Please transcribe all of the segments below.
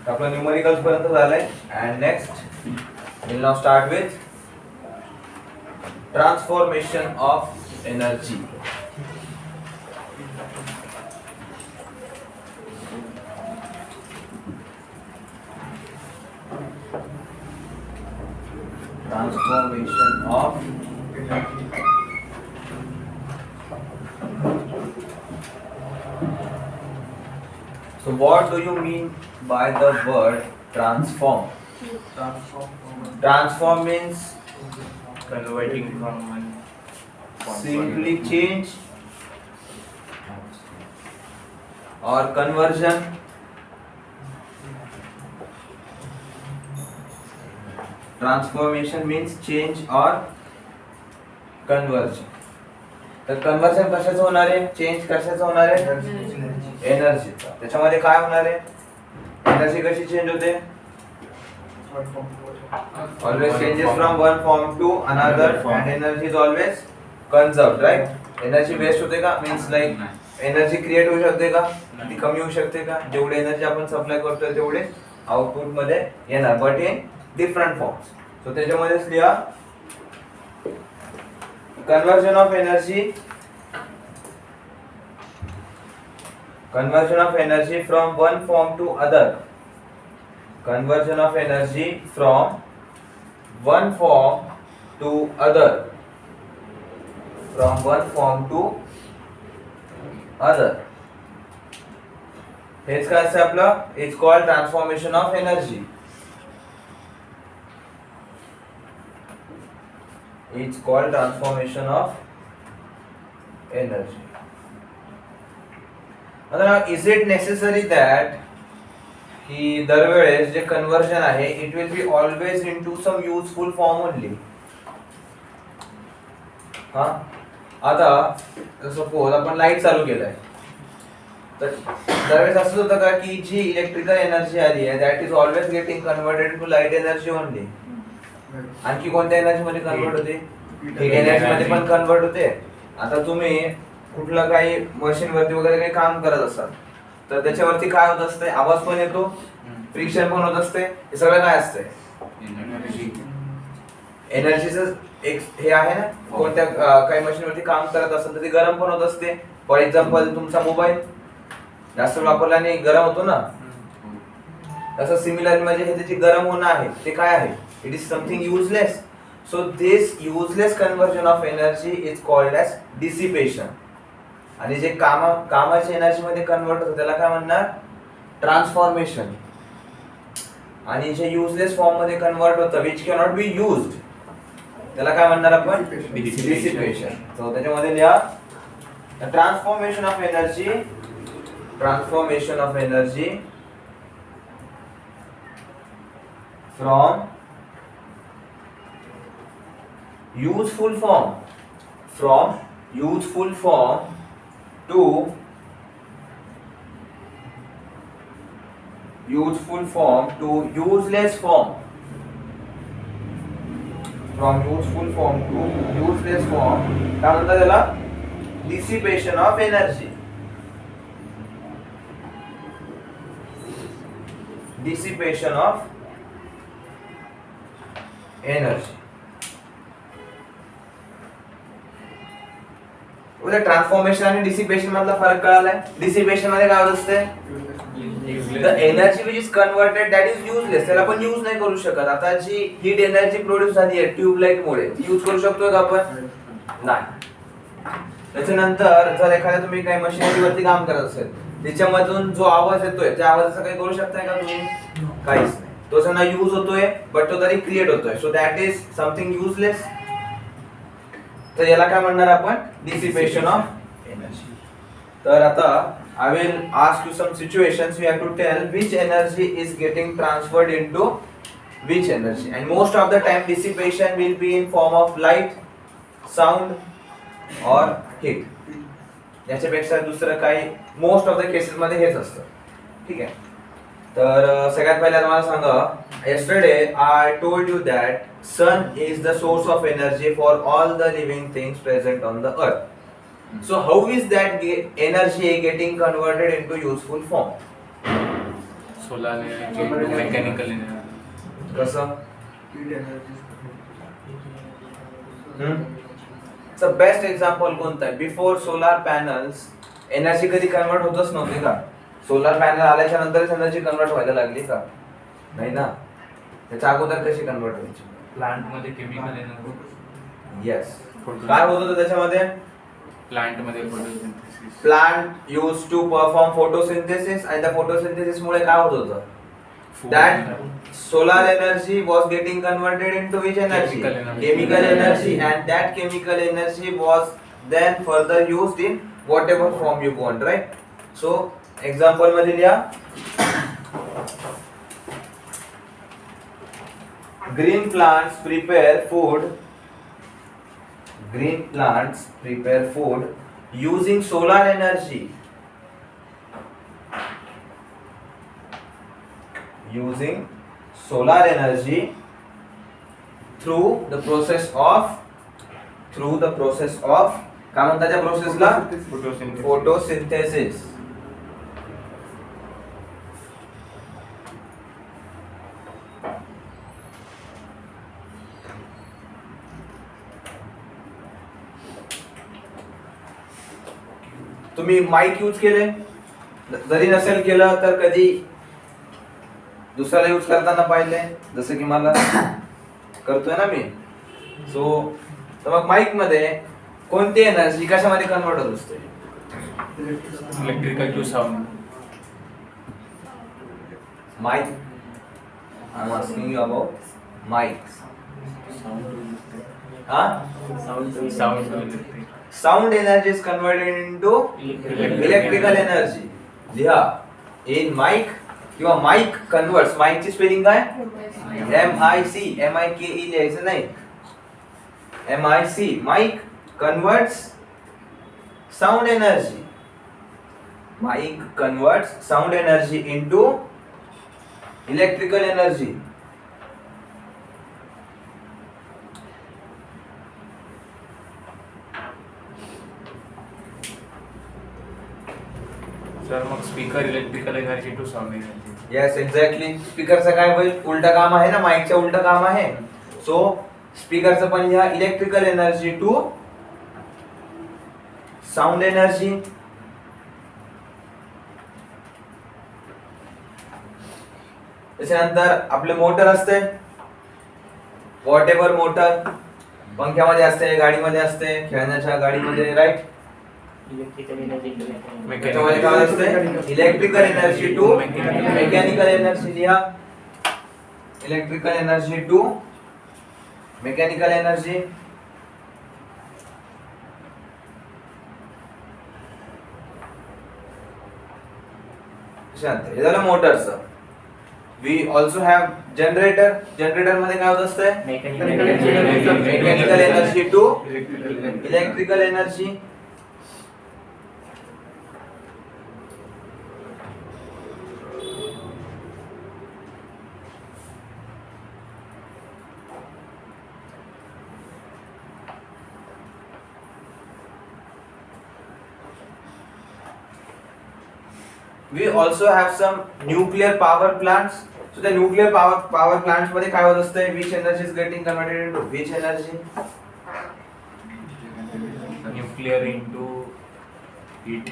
आपलं न्यूमरिकल्स पर्यंत झालंय. And next will now start with transformation of energy. Transformation of So what do you mean by the word transform? Transform means converting from one form simply change or conversion. Transformation means change or conversion. तर conversion कशाचं होणार आहे? Change कशाचं होणार आहे? एनर्जीचा. त्याच्यामध्ये काय होणार आहे? एनर्जी कशी चेंज होते? Always changes from one form to another and energy is always conserved, right? Energy waste होते का? मीन्स लाईक एनर्जी क्रिएट होऊ शकते का? ती कमी होऊ शकते का? जेवढी एनर्जी आपण सप्लाय करतोय तेवढे आउटपुट मध्ये येणार, but in different forms. So त्याच्यामध्येच लिहा conversion of energy from one form to other. Conversion of energy from one form to other. From one form to other. हेच काय असतं आपलं? It's called transformation of energy. It's called transformation of energy. आता is it necessary that की दरवेळेस जे conversion आहे it will be always into some useful form only? हा, आता सपोज आपण लाईट चालू केलाय, तर दरवेळेस असं होतं का की जी इलेक्ट्रिकल एनर्जी आली आहे that is always getting converted to light energy only. आणखी कोणत्या एनर्जी मध्ये कन्वर्ट होते? हीट एनर्जी मध्ये पण कन्वर्ट होते. आता तुम्ही कुठलं काही मशीन वरती वगैरे काही काम करत असाल तर त्याच्यावरती काय होत असते? आवाज पण येतो, फ्रिक्शन पण होत असते. हे सगळं काय असते? एनर्जीचं एक हे आहे ना. कोणत्या काही मशीन वरती काम करत असाल तर ती गरम पण होत असते. फॉर एक्झाम्पल तुमचा मोबाईल जास्त वापरल्याने गरम होतो ना, तसं सिमिलर म्हणजे हे त्याची गरम होणं आहे ते काय आहे? It is something useless. So this useless conversion of energy is called as dissipation. आणि जे कामाची एनर्जी मध्ये कन्वर्ट होतं त्याला काय म्हणणार? ट्रान्सफॉर्मेशन. आणि जे युजलेस फॉर्म मध्ये कन्वर्ट होतं which cannot be used त्याला काय म्हणणार आपण? डिसिपेशन. सो त्याच्यामध्ये लिहा transformation of energy. Transformation of energy from useful form to useless form. From useful form to useless form काय म्हणतात त्याला? Dissipation of energy. Dissipation of energy. उद्या ट्रान्सफॉर्मेशन आणि डिसिपेशन मधला फरक कळालाय. डिसिपेशन मध्ये काय होत असते? The energy which is converted that is useless. त्याला आपण यूज नाही करू शकत. आता जी हीट एनर्जी प्रोड्यूस झाली आहे ट्यूबलाइट मुळे यूज करू शकतो का आपण? नाही. त्याच्यानंतर जर एखाद्या तुम्ही काही मशिनरीवरती काम करत असेल त्याच्यामधून जो आवाज येतोय त्या आवाजाचं काही करू शकताय का तुम्ही? काहीच नाही. तो त्यांना यूज होतोय बट तो तरी क्रिएट होतोय. So that is something useless. तर याला काय म्हणणार आपण? Dissipation of energy. तर आता I will ask you some situations. You have to tell which energy is getting transferred into which energy. And most of the time dissipation will be in form of light, sound or heat. याच्यापेक्षा दुसरं काही most of the cases मध्ये हेच असतं. ठीक आहे. तर सगळ्यात पहिल्यांदा मला सांगा, yesterday I told you that sun is the source of energy for all the living things present on the earth. So how is that energy getting converted into useful form? solar energy into mechanical energy. कसं best example कोणतं आहे? Before solar panels energy कधी convert होतच नव्हती का? Solar panel आल्याच्या नंतरच energy convert व्हायला लागली का? नाही ना. त्याच्या अगोदर कशी कन्वर्ट व्हायची? प्लांट मध्ये केमिकल एनर्जी. येस. काय होत होतं त्याच्यामध्ये? प्लांट मध्ये photosynthesis. Plant use to perform photosynthesis आणि त्या फोटोसिंथेसिस मुळे काय होत होतं? That solar energy was getting converted into which energy? Chemical energy, and that chemical energy was then further used in whatever form you want, right? So example मध्ये लिहा. Green plants prepare food. Green plants prepare food using solar energy. Using solar energy through the process of काय म्हणतात त्या प्रोसेसला? Photosynthesis. तुम्ही mic use केले? जरी नसेल केलं तर कधी दुसऱ्याला यूज करताना पाहिले, जसं की मला करतोय ना मी. सो तर मग माईक मध्ये कोणती एनर्जी कशामध्ये कन्वर्ट होत असते? Electrical to sound. Mic, I am asking you about mic. Sound energy is converted into electrical energy. लिहा, इन माईक किंवा माईक कन्वर्ट्स. माईकची स्पेलिंग काय? MIC. MIKE लिहायचं नाही, MIC. Mic converts sound energy. Mic converts sound energy into electrical energy. Sir मग speaker electrical energy to sound energy. Yes, exactly. स्पीकरचं काय होईल? उलट काम आहे ना, माईकचं उलट काम आहे. सो स्पीकरचं पण लिहा, electrical energy to sound energy. त्याच्यानंतर आपले मोटर असते, व्हॉट एव्हर मोटर. पंख्यामध्ये असते, गाडीमध्ये असते, खेळण्याच्या गाडीमध्ये, राईट. त्याच्यामध्ये काय असते? Electrical energy to mechanical energy. लिहा, electrical energy to mechanical energy. हे झालं मोटरचं. We also have generator. Generator मध्ये काय होत असते? Mechanical energy to electrical energy. We also have some nuclear power plants. So the nuclear power plants मध्ये काय होत असते? Which energy is getting converted into which energy? Nuclear into heat.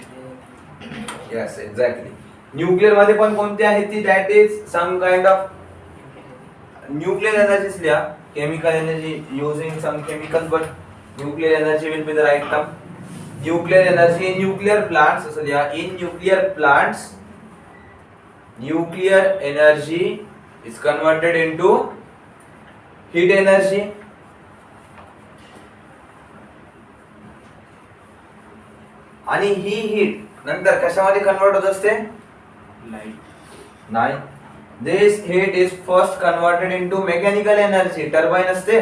Yes, exactly. Nuclear मध्ये पण कोणती आहे ती? That is some kind of nuclear energies लिहा. Chemical energy using some chemicals, but nuclear energy will be the right term. Nuclear energy in nuclear plants. So लिहा, in nuclear plants, nuclear energy is converted into heat energy. आणि ही heat नंतर कशामध्ये convert होत असते? Light. नाही. This heat is first converted into mechanical energy. Turbine असते,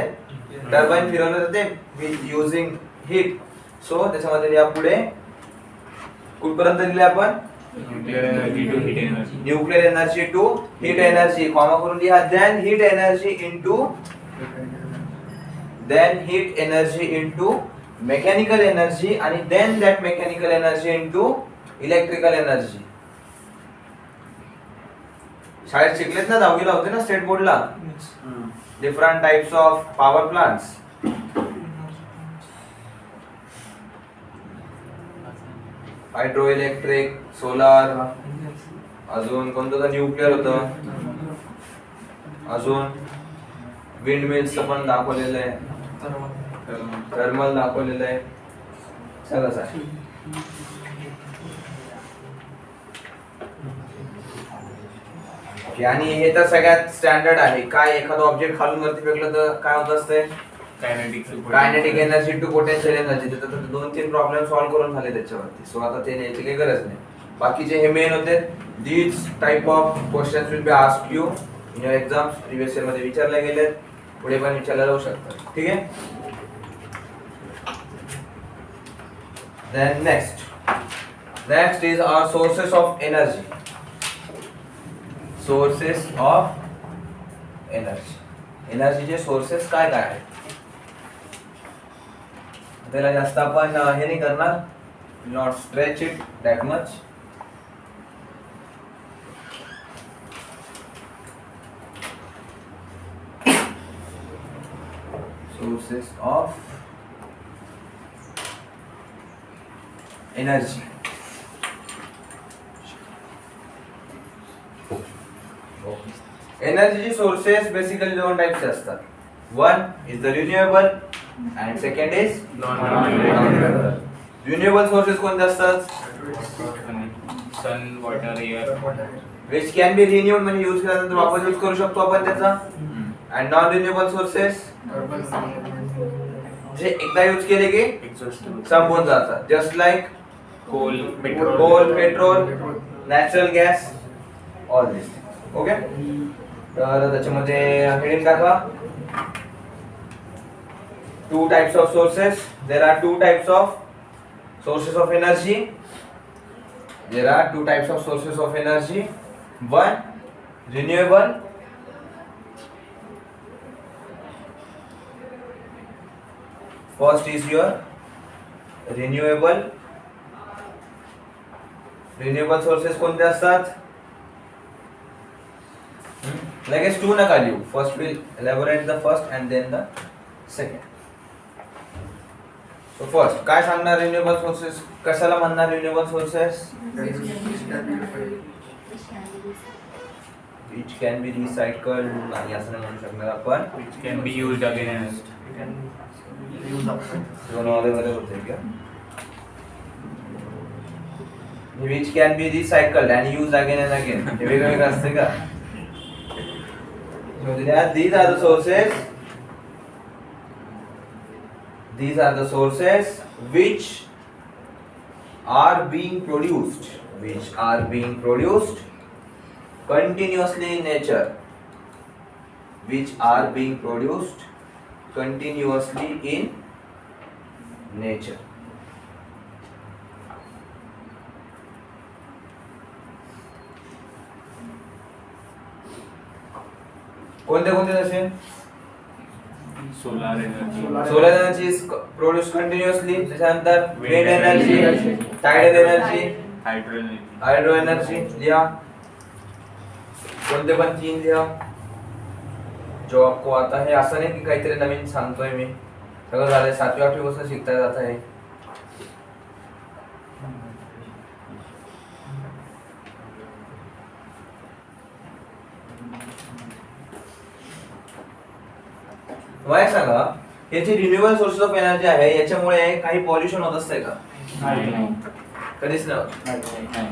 turbine फिरवलं जाते with using heat. सो त्याच्यामध्ये लिहा पुढे कुठपर्यंत लिहिले आपण? Nuclear energy to heat energy. Nuclear energy to heat energy. Comma करून लिहा. Then heat energy into mechanical energy आणि then that mechanical energy into electrical energy. शाळेत शिकलेत ना, 10वीला होते ना स्टेट बोर्डला, different types of power plants. Hydro electric, solar, अजून कोणतं तर न्यूक्लिअर होतं, अजून विंड मिल्सचं पण दाखवलेलं आहे, थर्मल दाखवलेलं आहे, सगळंच आहे. आणि हे तर सगळ्यात स्टँडर्ड आहे. काय एखादं ऑब्जेक्ट खालून वरती फेकलं तर काय होत असते, kinetic energy to potential energy. तर 2-3 प्रॉब्लेम सॉल्व्ह करून झाले त्याच्यावरती. सो आता ते न्यायची काही गरज नाही. बाकीचे हे मेन होते. These type of questions will be asked you in your exams. Previous year मध्ये विचारले गेले, पुढे पण विचारले जाऊ शकतात. ठीक आहे. Then next is our sources of energy. Sources of energy. एनर्जीचे सोर्सेस काय काय आहेत त्याला जास्त आपण हे नाही करणार, not stretch it that much. Sources of energy. Energy sources basically 2 टाइप्सचे असतात. One is the renewable and second is non-renewable. Renewable sources कोणते असतात? Sun, water, air. which can be renewed म्हणजे यूज केल्यानंतर वापस यूज करू शकतो आपण त्याचा. and non renewable sources जे एकदा यूज केले की संपून जातात. just like coal, petrol, natural gas, all this. Okay. तर त्याच्यामध्ये हेडिंग टाका. 2 types of sources. There are 2 types of sources of energy. There are 2 types of sources of energy. One, renewable. First is your renewable. Renewable sources कोणते असतात? लगेच 2 नका लिहू. First we'll elaborate the first and then the second. So first काय सांगणार renewable sources कशाला म्हणणार renewable sources? which can be recycled आणि असं नाही म्हणू शकणार आपण. which can be used again and दोन वाले होते का? which can be recycled and used again and again. हे वेगवेगळं असते का? so these are the sources. These are the sources which are being produced continuously in nature. Which are being produced continuously in nature. कोणते कोणते जसे? Solar energy. Solar energy is produce continuously. त्याच्यानंतर wind energy, tidal energy, hydro energy. लिहा कोणते पण 3 लिहा. जो आपको आता है. असं नाही की काहीतरी नवीन सांगतोय मी. सगळं झालंय 7वी-8वी पासून शिकता जात आहे. मला सांगा, हे जे रिन्युएबल सोर्सेस ऑफ एनर्जी आहे याच्यामुळे काही पॉल्युशन होत असते का? कधीच नाही.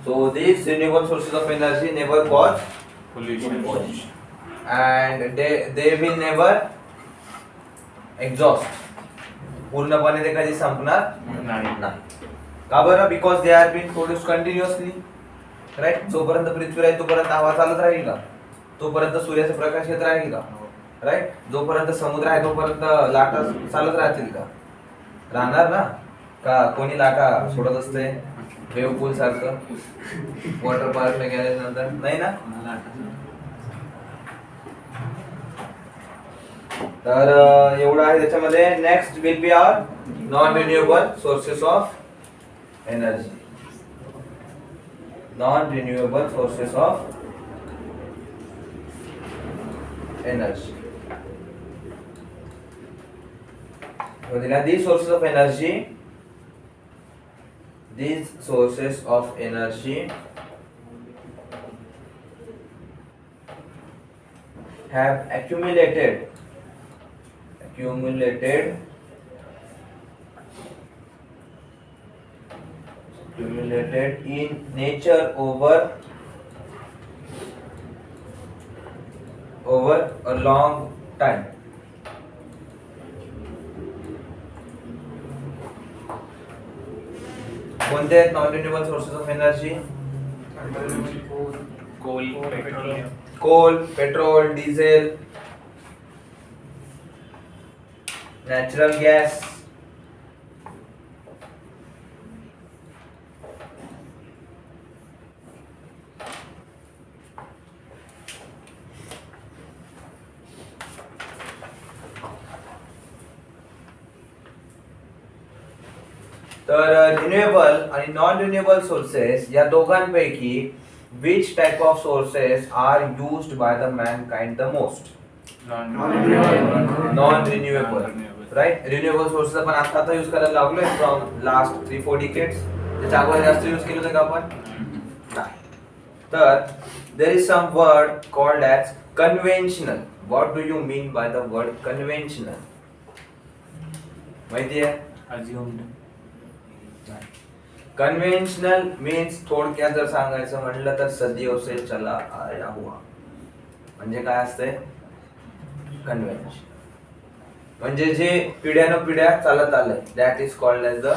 So these renewable sources of energy never cause pollution and they will never exhaust. पूर्णपणे ते कधी संपणार नाही. का बरं? Because they are being produce continuously. Right. जोपर्यंत पृथ्वी राहील तोपर्यंत हवा चालत राहील का? तोपर्यंत सूर्याचा प्रकाश येत राहील का? राईट. जोपर्यंत समुद्र आहे तोपर्यंत लाटा चालत राहतील का? राहणार ना. का कोणी लाटा सोडत असते वेव्ह पूल सारखं वॉटर पार्कला गेल्यानंतर? नाही ना. तर एवढं आहे त्याच्यामध्ये. Next will be our non renewable sources of energy. non-renewable sources of energy. So there are these sources of energy. These sources of energy have accumulated in nature over a long time. कोणते आहेत non renewable sources of energy? Coal, petroleum. Coal, petrol, diesel, natural gas, तर renewable आणि non renewable sources या दोघांपैकी which type of sources are used by the mankind the most? Non renewable, right. Renewable sources आपण आता use करायला लागलोय from last 3-4 decades. त्याच्या अगोदर जास्त यूज केलं होतं का आपण? नाही. तर there is some word called as conventional. What do you mean by the word conventional? माहिती आहे? Assumed. कन्व्हेन्शनल मीन्स थोडक्यात जर सांगायचं म्हटलं तर सदियों से चला आया हुआ. म्हणजे काय असतंय? कन्व्हेन्शन म्हणजे जे पिढ्यानपिढ्या चालत आलंय, that is called as the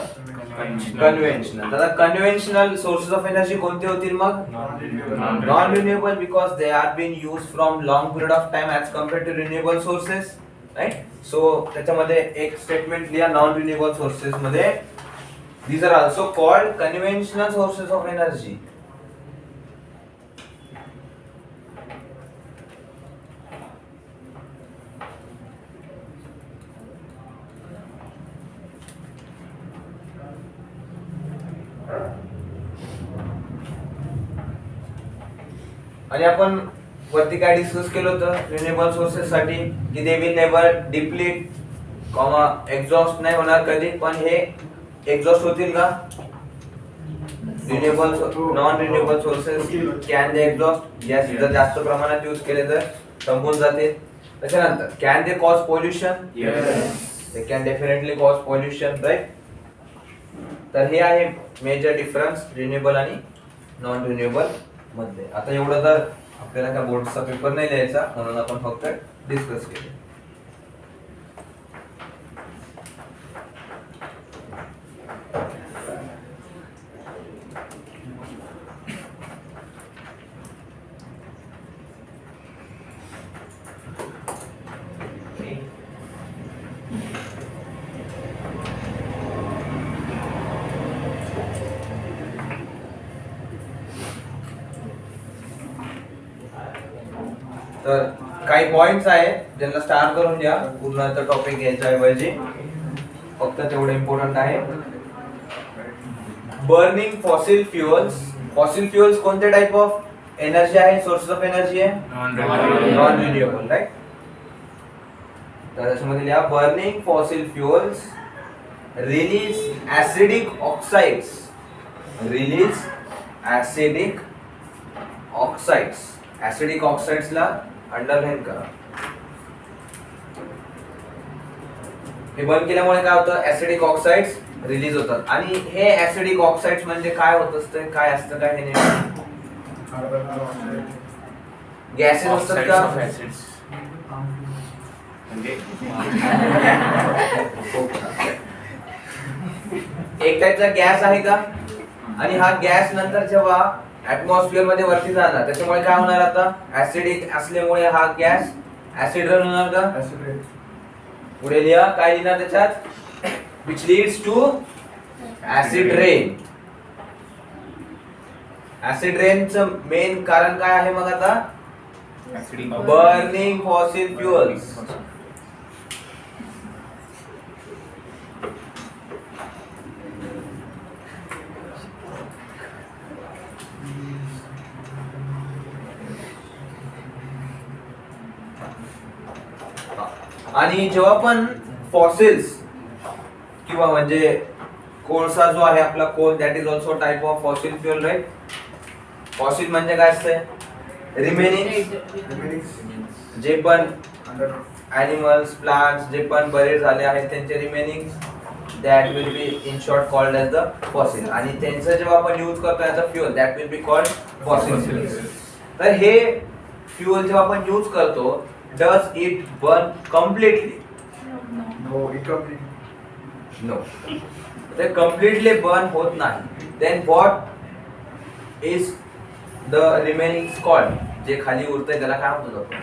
conventional. आता कन्व्हेन्शनल सोर्सेस ऑफ एनर्जी कोणते होतील मग? Non renewable, because they are been use from long period of time as compared to renewable sources, right. So त्याच्यामध्ये एक स्टेटमेंट लिहा नॉन रिन्युएबल सोर्सेस मध्ये. These are also called conventional sources of energy. आणि आपण वरती काय discuss केलं होतं रिन्युएबल सोर्सेस साठी की they will never deplete comma exhaust नाही होणार कधी, पण हे एक्झॉस्ट होतील का? Renewable non renewable sources can they exhaust? Yes. जर जास्त प्रमाणात यूज केले तर संपून जाते. त्याच्यानंतर can they cause pollution? Yes, they can definitely cause pollution, right. तर हे आहे मेजर डिफरन्स रिन्युएबल आणि नॉन रिन्युएबल मध्ये. आता एवढं तर आपल्याला काय बोर्डचा पेपर नाही लिहायचा, म्हणून आपण फक्त डिस्कस केले. तर काही पॉइंट्स आहेत ज्यांना स्टार करून द्या. पूर्ण टॉपिक घ्यायच्या ऐवजी फक्त तेवढे इम्पॉर्टंट आहे. Burning fossil fuels. Fossil fuels कोणते टाइप ऑफ एनर्जी आहे? सोर्सेस ऑफ एनर्जी आहे नॉन रिन्युएबल, राईट. तर त्याच्यामध्ये लिहा burning fossil fuels release acidic oxides. Release acidic oxides. Acidic oxides ला अंडरलाईन करा. हे बंद केल्यामुळे काय होतं? ऍसिडिक ऑक्साइड्स रिलीज होतात. आणि हे ऍसिडिक ऑक्साइड्स म्हणजे काय होत असतं? काय असतं? काय हे गॅसेस असतात का? एक टाइपचा गॅस आहे का? आणि हा गॅस नंतर जेव्हा ऍटमॉस्फिअर मध्ये वरती जाणार, त्याच्यामुळे काय होणार? आता ऍसिडिक असल्यामुळे हा गॅस ऍसिड रेन होणार का? पुढे लिहा काय लिहिणार त्याच्यात? which leads to acid rain. Acid रेनचं मेन कारण काय आहे मग आता? Burning fossil fuels. आणि जेव्हा पण फॉसिल्स किंवा म्हणजे कोळसा जो आहे आपला coal, that is also type of fossil fuel, right. Fossil म्हणजे काय असते? रिमेनिंग, जे पण ॲनिमल्स, प्लांट्स जे पण बरेच झाले आहेत त्यांचे remaining, that will be in short called as the fossil. आणि त्यांचं जेव्हा आपण यूज करतो as a fuel, that will be called fossil. तर हे फ्युएल जेव्हा आपण यूज करतो, does it burn completely? No, ते कम्प्लिटली बर्न होत नाही. Then what is the remaining called? जे खाली उरतंय त्याला काय म्हणतो आपण?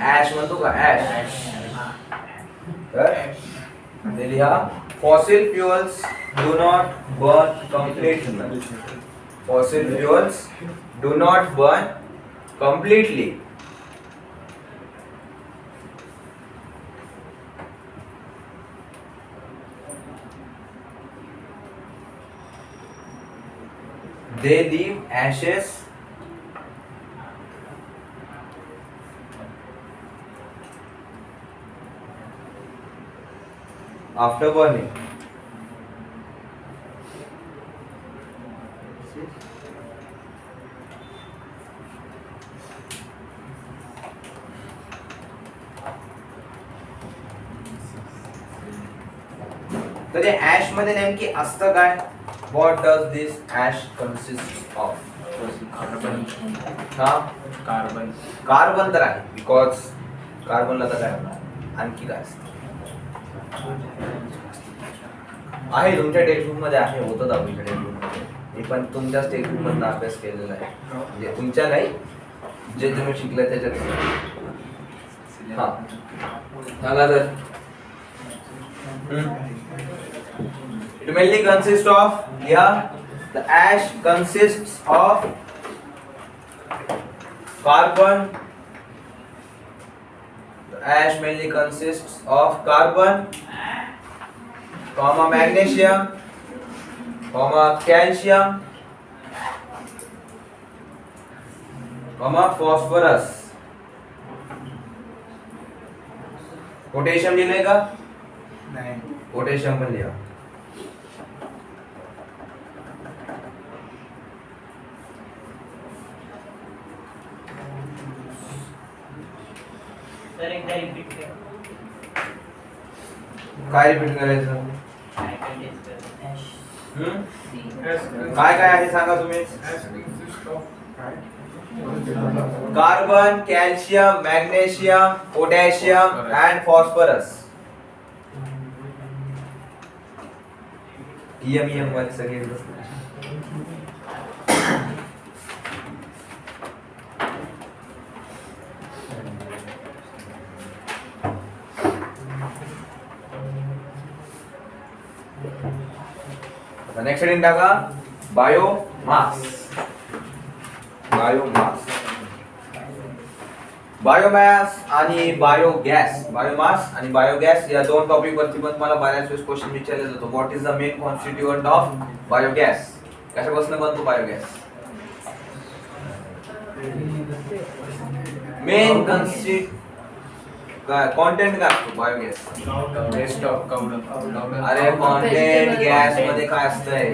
ॲश म्हणतो का? ॲश. तर ते लिहा, fossil fuels do not burn completely. Fossil fuels do not burn completely. They leave ashes after burning. तर या ऍश मध्ये नेमकी असतं काय? What does this ash consist of? हा, कार्बन तर आहे, बिकॉज कार्बनला तर काय होणार, आणखी काय असतं आहे तुमच्या टेक्स्टबुक मध्ये आहे, होतं दहावीच्या टेक्स्टबुक मध्ये. मी पण तुमच्याच टेक्स्टबुक मधून अभ्यास केलेला आहे, म्हणजे तुमच्या नाही, जे तुम्ही शिकले त्याच्यात. हा सांगा तर. It mainly consists of, the ash consists of carbon. The ash mainly consists of carbon, magnesium, calcium, phosphorus. Potassium लिहिलंय का? नाही, पोटॅशियम पण लिहा. काय रिपीट करायचं? काय काय आहे सांगा तुम्ही. Carbon, calcium, magnesium, potassium and phosphorus. EM वाले सगळे. नेक्स्ट हेडिंग टाका, बायोमास. बायोमास आणि बायोगॅस. बायोमास आणि बायोगॅस या दोन टॉपिक वरती पण तुम्हाला बऱ्याच वेळेस क्वेश्चन विचारले जातो. What is the main constituent of biogas? कशापासून बनतो बायोगॅस? मेन कंटेंट काय असतो बायोगॅस? वेस्ट ऑफ कावड. अरे कंटेंट गॅस मध्ये काय असतंय?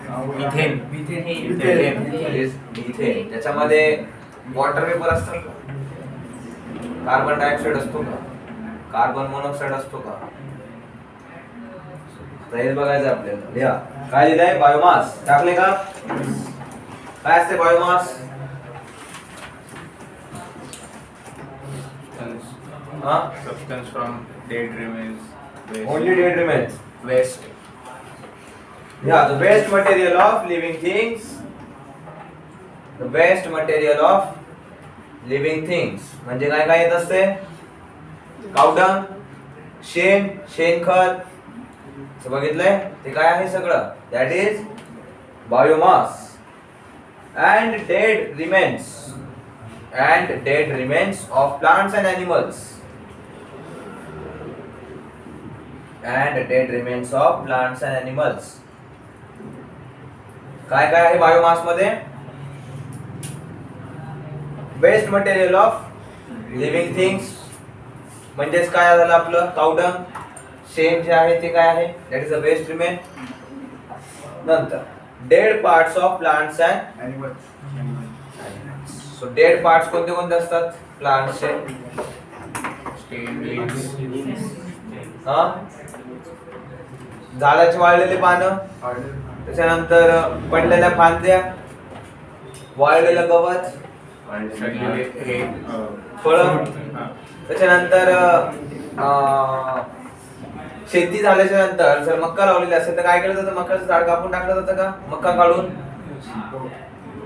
मिथेन. मिथेन. त्याच्यामध्ये वॉटर वेपर असतं का? कार्बन डायऑक्साइड असतो का? कार्बन मोनॉक्साइड असतो का? हे बघायचं आपल्याला. लिहा काय लिहिलंय? बायोमास. टाकले का? काय असते biomass? Substance from dead remains. Only dead remains. Waste. Yeah, the waste material of living things. The waste material of living things. म्हणजे काय काय येत असते? कावडंग, शेण, शेणखत, बघितलंय ते काय आहे सगळं? That is biomass. And dead remains of plants and animals. काय काय आहे बायोमास मध्ये? Waste material of living things म्हणजेच काय झालं आपलं काउडंग, शेण जे आहे ते काय आहे, that is a waste remain. नंतर dead parts of plants and so dead parts कोणते कोणते असतात प्लांट्सचे? हा, झाडाची वाळलेली पानं, त्याच्यानंतर पडलेल्या फांद्या, वाळलेलं गवत, फळं, त्याच्यानंतर शेती झाल्याच्या नंतर जर मक्का लावलेली असेल तर काय केलं जातं, मक्याचं झाड कापून टाकलं जातं का मक्का काढून?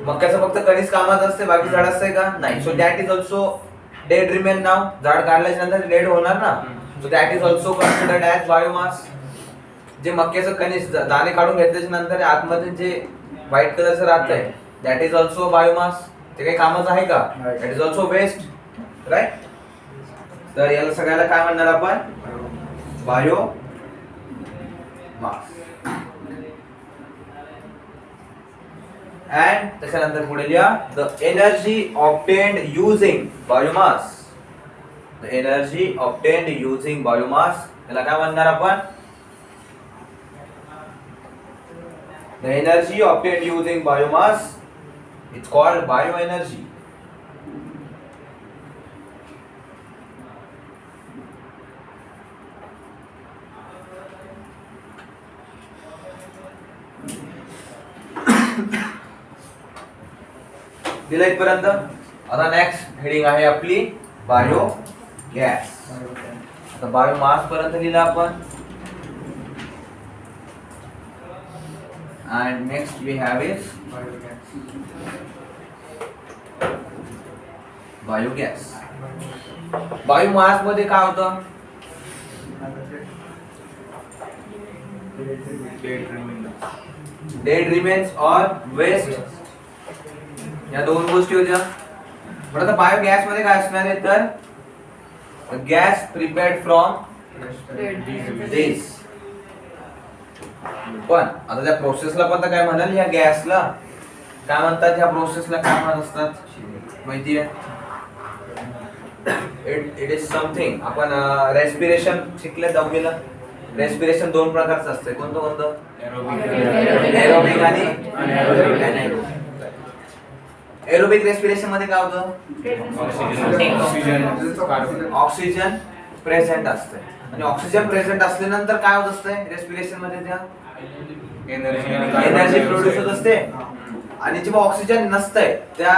मक्याचं फक्त कणीस कामाचं असते, बाकी झाड असते का? नाही. So that is also dead remain नाव. झाड काढल्याच्या नंतर डेड होणार ना, so that is also considered as biomass. जे मक्याचं कणीस दाणे काढून घेतल्याच्या नंतर आतमध्ये जे व्हाईट कलरचं राहतंय दॅट इज ऑल्सो बायोमास. ते काही कामाचं आहे का? That is also waste, right. तर याला सगळ्याला काय म्हणणार आपण? Bio mass. अँड त्याच्यानंतर पुढे लिहा the energy obtained using biomass. The energy obtained using biomass याला काय म्हणणार आपण? The energy obtained using biomass it's called bioenergy. दिला इथपर्यंत. आता नेक्स्ट हेडिंग आहे आपली बायो गॅस. आता बायो मास पर्यंत लिहिलं आपण. And next we have is biogas. Biomass मध्ये काय होतं? डेड रिमेन्स और वेस्ट या दोन गोष्टी होत्या. पण आता बायो गॅस मध्ये काय असणार आहे तर गॅस प्रिपेअर्ड फ्रॉम दिस. पण आता त्या प्रोसेसला पण तर काय म्हणाल, या गॅसला काय म्हणतात, ह्या प्रोसेसला काय म्हणत असतात माहिती आहे? इट इज समथिंग आपण रेस्पिरेशन शिकले दहावीला. रेस्पिरेशन दोन प्रकारचं असते. कोणतं कोणतं? एरोबिक आणि अनएरोबिक. एरोबिक रेस्पिरेशन मध्ये काय होतं? ऑक्सिजन प्रेझेंट असते आणि ऑक्सिजन प्रेझेंट असल्यानंतर काय होत असते रेस्पिरेशन मध्ये? त्या एनर्जी प्रोड्यूस होत असते. आणि जेव्हा ऑक्सिजन नसतंय त्या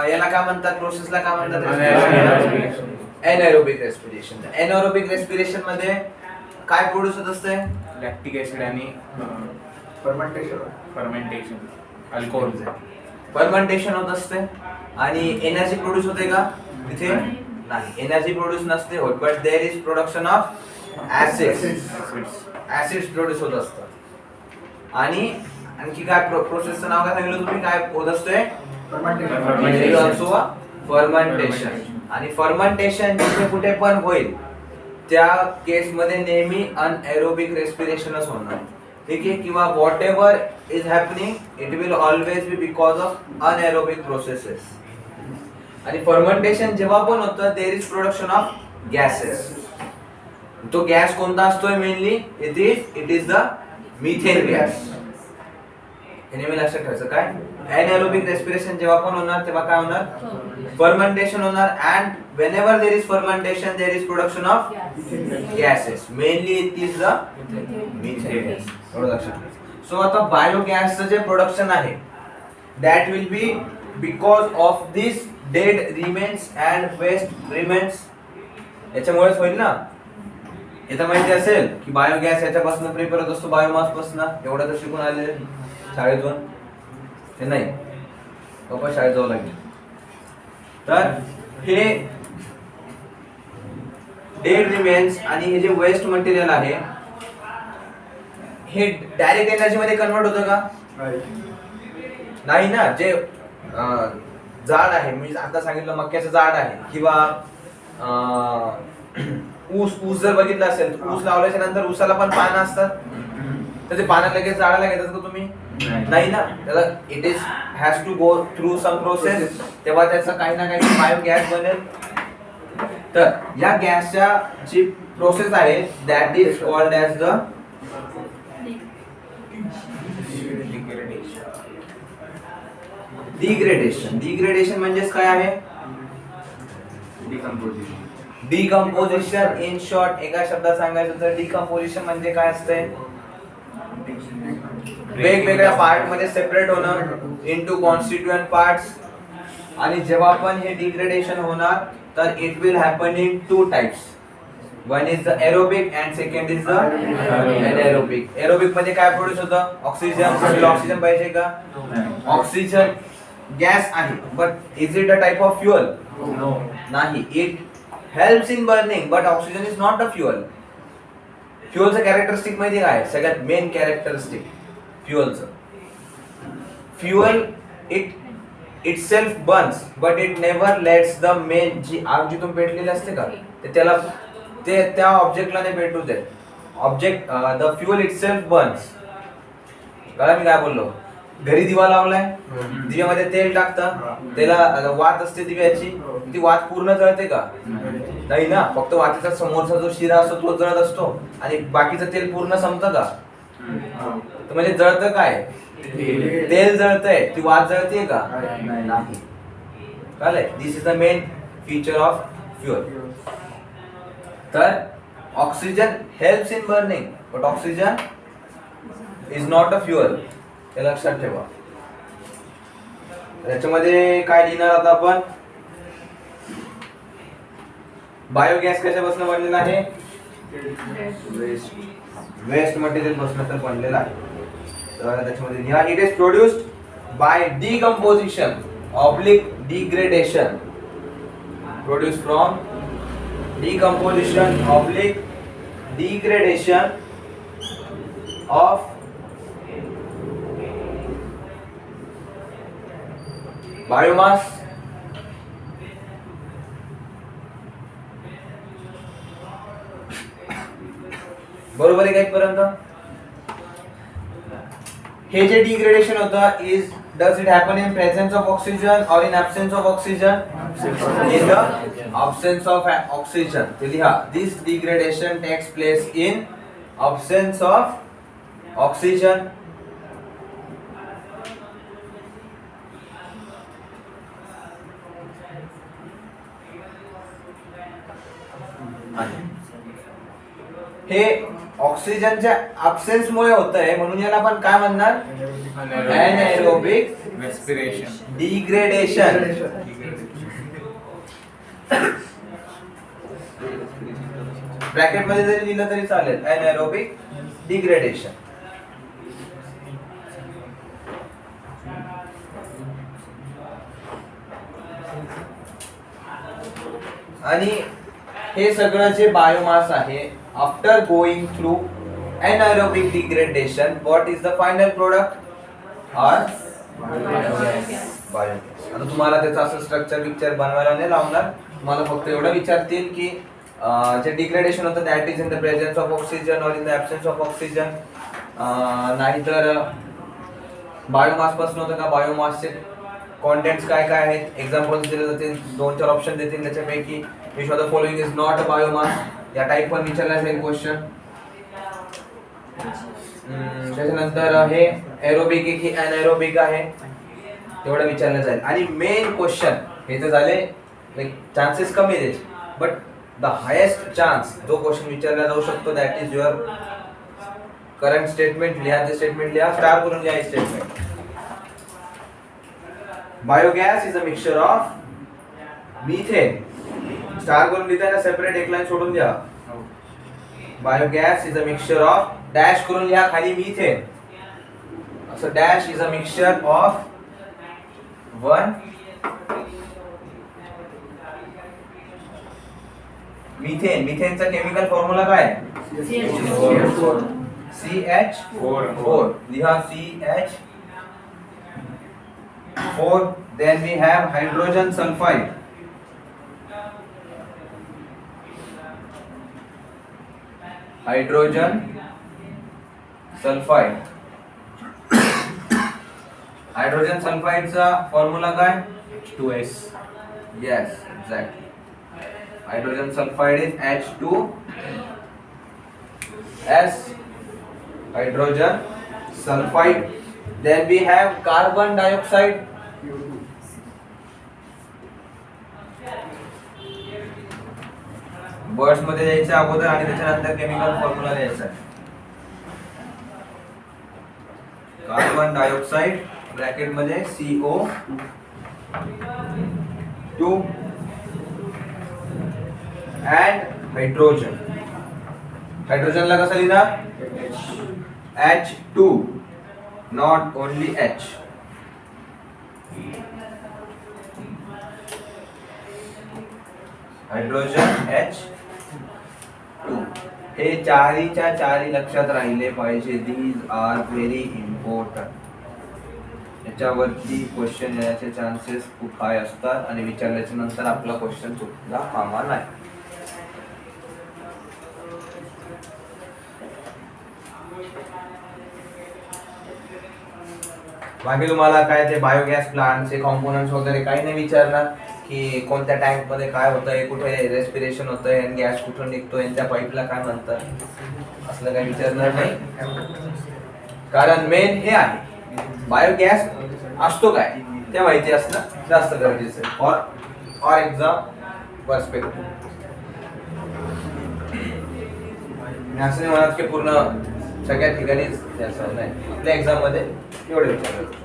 याला काय म्हणतात, प्रोसेसला काय म्हणतात? Anaerobic respiration. एनएरोबिक रेस्पिरेशन मध्ये काय प्रोड्यूस होत असते? लॅक्टिक ऍसिड आणि फर्मेंटेशन अल्कोहोल. फर्मेंटेशन होत असते. आणि एनर्जी प्रोड्यूस होते का तिथे? नाही, एनर्जी प्रोड्यूस नसते होत. But there is production of acids produce होत असतात. आणि आणखी काय प्रोसेसचं नाव काय सांगितलं तुम्ही? काय होत असते? फर्मेंटेशन. आणि फर्मेंटेशन जिथे कुठे पण होईल त्या केस मध्ये नेहमी अनएरोबिक रेस्पिरेशनच होणार. ठीक आहे, किंवा whatever is happening it will always be because of anaerobic processes. आणि फर्मेंटेशन जेव्हा पण होतं there is production of gases. तो गॅस कोणता असतोय mainly? It is the methane gas. हे नेहमी लक्षात ठेवायचं. काय एनएरोबिक रेस्पिरेशन जेव्हा पण होणार तेव्हा काय होणार? फर्मेंटेशन होणार. And whenever there is fermentation there is production of gases, mainly it is the methane gas. एवढं लक्षात ठेवायचं. सो आता बायोगॅसचं जे प्रोडक्शन आहे that will be because of this dead remains and waste remains. याच्यामुळेच होईल ना. इथं माहिती असेल की बायोगॅस याच्यापासून प्रिपेअर होत असतो, बायोमास पासून. एवढं तर शिकून आलेले शाळेतून. हे नाही बाबा, शाळेत जावं लागेल. तर हे डेड रिमेन्स आणि हे जे वेस्ट मटेरियल आहे हे डायरेक्ट एनर्जी मध्ये कन्वर्ट होतं का? नाही ना. जे झाड आहे, मी आता सांगितलं मक्याचं झाड आहे किंवा ऊस जर बघितलं असेल तर ऊस लावल्याच्या नंतर ऊसाला पण पानं असतात. तर ते पानं लगेच झाडाला घेतात का तुम्ही? नाही ना. त्याला it is has to go through some process, तेव्हा त्याचा काही ना काही बायोगॅस बनेल. तर या गॅसच्या जी प्रोसेस आहे that is called as the degradation. Degradation म्हणजेच काय आहे? डिकम्पोजिशन. इन शॉर्ट एका शब्दात सांगायचं तर डिकम्पोजिशन म्हणजे काय असतंय? वेगवेगळ्या पार्ट मध्ये सेपरेट होणं इनटू कॉन्स्टिट्यूएंट पार्ट्स. आणि जेव्हा पण हे डिग्रेडेशन होणार तर it will happen in two types. One is the aerobic and second is the anaerobic. Aerobic मध्ये काय प्रोड्यूस होतं? ऑक्सिजन. ऑक्सिजन पाहिजे का? ऑक्सिजन गॅस आहे but is it a type of fuel? नाही. It helps in burning but oxygen is not a fuel. फ्युअलचं characteristic माहिती काय? सगळ्यात मेन कॅरेक्टरिस्टिक फ्युअलचं. Fuel itself burns but it never lets the main जी आग जिथून पेटलेली असते का ते त्याला ते त्या ऑब्जेक्टला नाही पेटू देत. Object the fuel itself Burns. कळलं मी काय बोललो? घरी दिवा लावलाय, दिव्यामध्ये तेल टाकतं, त्याला वात असते दिव्याची, ती वात पूर्ण जळते का? नाही ना. फक्त वातीचा समोरचा जो शिरा असतो तो जळत असतो आणि बाकीचं तेल पूर्ण संपतं का? तर म्हणजे जळतं काय? तेल जळतंय, ती वात जळते का? नाही. कळलंय? This is the main feature of fuel. तर oxygen helps in burning but oxygen is not a fuel. हे लक्षात ठेवा. त्याच्यामध्ये काय लिहिणार आता आपण? बायोगॅस कशापासून बनलेला आहे? वेस्ट मटेरियल पासून तर बनलेला आहे. तर त्याच्यामध्ये लिहा it is produced by decomposition oblique degradation. Produce from decomposition oblique degradation of biomass बरोबर आहे का इथपर्यंत? हे जे डिग्रेडेशन होतं is does it happen in presence of oxygen और in absence of oxygen? In the absence of oxygen. ते लिहा this degradation takes place in absence of oxygen. हे ऑक्सिजनच्या ॲब्सेन्स मुळे होतंय म्हणून याला आपण काय म्हणणार? Anaerobic respiration. डिग्रेडेशन. ब्रॅकेट मध्ये जरी लिहिलं तरी चालेल. Anaerobic degradation. आणि हे सगळं जे बायोमास आहे after going through anaerobic degradation what is the final product? or biogas. आता तुम्हाला त्याचं असं स्ट्रक्चर पिक्चर बनवायला नाही लावणार. तुम्हाला फक्त एवढं विचारतील की जे डिग्रेडेशन होतं that is in the presence of oxygen और in the absence of oxygen. नाहीतर बायोमास पासून होतं का? बायोमासचे कॉन्टेंट्स काय काय आहेत? एक्झाम्पल्स दिले जातील, 2-4 ऑप्शन देतील त्याच्यापैकी which of the following is not a biomass. या टाइप पण विचारला जाईल क्वेश्चन. त्याच्यानंतर हे एरोबिक आहे की एनारोबिक आहे तेवढं विचारलं जाईल. आणि मेन क्वेश्चन हे तर झाले चान्सेस कमी आहेत बट द हायेस्ट चान्स जो क्वेश्चन विचारला जाऊ शकतो that is your current statement. लिहा ते स्टेटमेंट, लिहा स्टार करून लिहा statement. Biogas is a mixture of methane. Star करून लिहिताना सेपरेट एक लाईन सोडून द्या. Biogas is a mixture of dash करून लिहा खाली मिथेन. असं dash is a mixture of 1 methane. मिथेनचा केमिकल फॉर्म्युला काय? CH4. लिहा CH4. Then we have hydrogen sulfide. Hydrogen sulfide. Hydrogen सल्फाइडचा फॉर्म्युला काय? H2S. Yes, exactly. hydrogen sulfide is H2S hydrogen sulfide. Then we have carbon dioxide. Words मध्ये द्यायचं अगोदर आणि त्याच्यानंतर केमिकल फॉर्म्युला द्यायचा. कार्बन डायऑक्साइड ब्रॅकेट मध्ये CO2 and हायड्रोजन. हायड्रोजनला कसं लिहिणार? H2, not only H. Hydrogen H2. हे चारीच्या चारी लक्षात राहिले पाहिजे. These are very important. याच्यावरती क्वेश्चन येण्याचे चान्सेस खूप हाय असतात आणि विचारल्याच्या नंतर आपला क्वेश्चन चुकला कामा नाही. बाकी तुम्हाला काय ते बायोगॅस प्लांटचे कॉम्पोनंट्स वगैरे काही नाही विचारणार की कोणत्या टँक मध्ये काय होतंय, कुठे रेस्पिरेशन होतंय आणि गॅस कुठून निघतोय, त्या पाईपला काय म्हणतात, असलं काही विचारणार नाही. कारण मेन हे आहे बायोगॅस असतो काय ते माहिती असणं जास्त गरजेचं आहे फॉर एक्झाम पर्स्पेक्टिव्ह. मी असं नाही म्हणत की पूर्ण सगळ्या ठिकाणीच त्याचं नाही, आपल्या एक्झाम मध्ये एवढे विचारलं.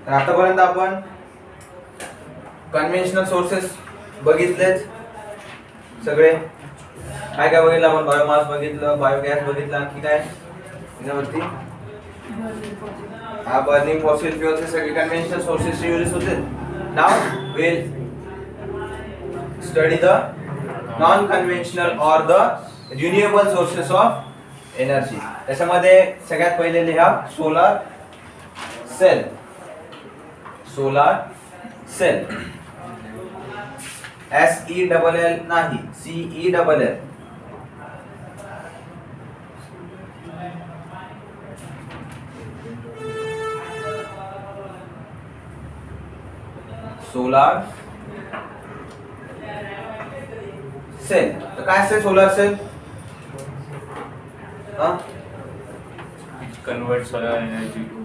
तर आतापर्यंत आपण कन्व्हेन्शनल सोर्सेस बघितलेच सगळे. काय काय बघितलं आपण? बायोमास बघितलं, बायोगॅस बघितलं, आणखी काय यावरती हा बर्निंग फॉसिल फ्युएल्स हे सगळे कन्व्हेन्शनल सोर्सेस यूजेस होते. Now will study the non conventional or the renewable sources of energy. त्याच्यामध्ये सगळ्यात पहिले लिहा solar cell. Solar cell SELL नाही, CELL. Solar cell. तर काय असते solar cell? Convert solar energy to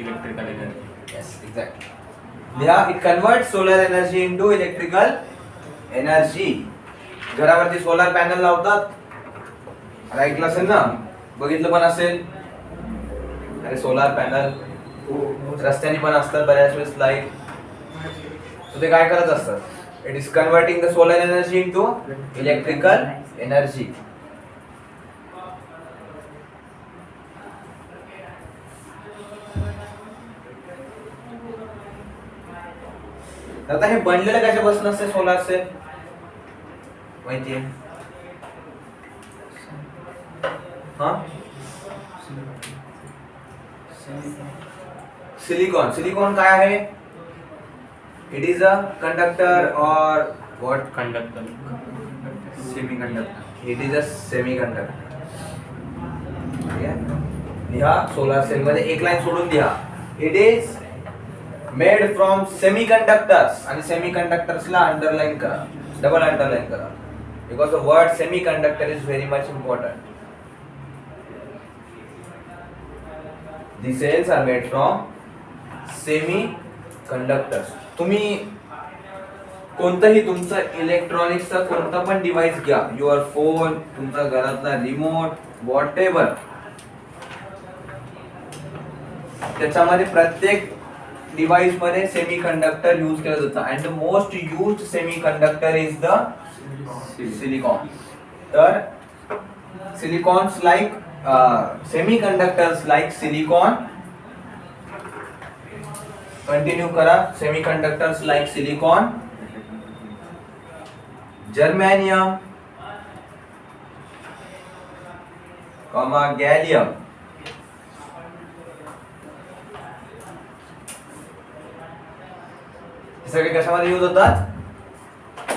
electrical energy. Yes, exactly. लिहा it convert solar energy into electrical energy. घरावरती सोलर पॅनल लावतात, ऐकलं असेल ना, बघितलं पण असेल. अरे सोलर पॅनल रस्त्याने पण असतात बऱ्याच वेळेस लाईट. तर ते काय करत असतात? It is converting the solar energy into electrical energy. आता हे बनलेलं कशापासून असते सोलार सेल माहितीये? सिलिकॉन. सिलिकॉन काय आहे? इट इज अ कंडक्टर और what? Conductor, semiconductor. It is a semiconductor. लिहा सोलार सेल मध्ये एक लाईन सोडून लिहा. It is made from semiconductors. आणि सेमीकंडक्टर्सला अंडरलाइन करा, डबल अंडरलाइन करा, because the word semiconductor is very much important. The cells are made from semiconductors. तुम्ही कोणतंही तुमचं इलेक्ट्रॉनिक्सचा कोणता पण डिव्हाइस घ्या, युअर फोन, तुमचा घरातला रिमोट, व्हॉटएव्हर, त्याच्यामध्ये प्रत्येक डिवाइस मध्ये सेमीकंडक्टर यूज केला जातो. And the most used semiconductor is the silicon. तर silicons like semiconductors like silicon. Continue करा. Semiconductors like silicon, germanium, gallium, हे सगळे कशामध्ये यूज होतात?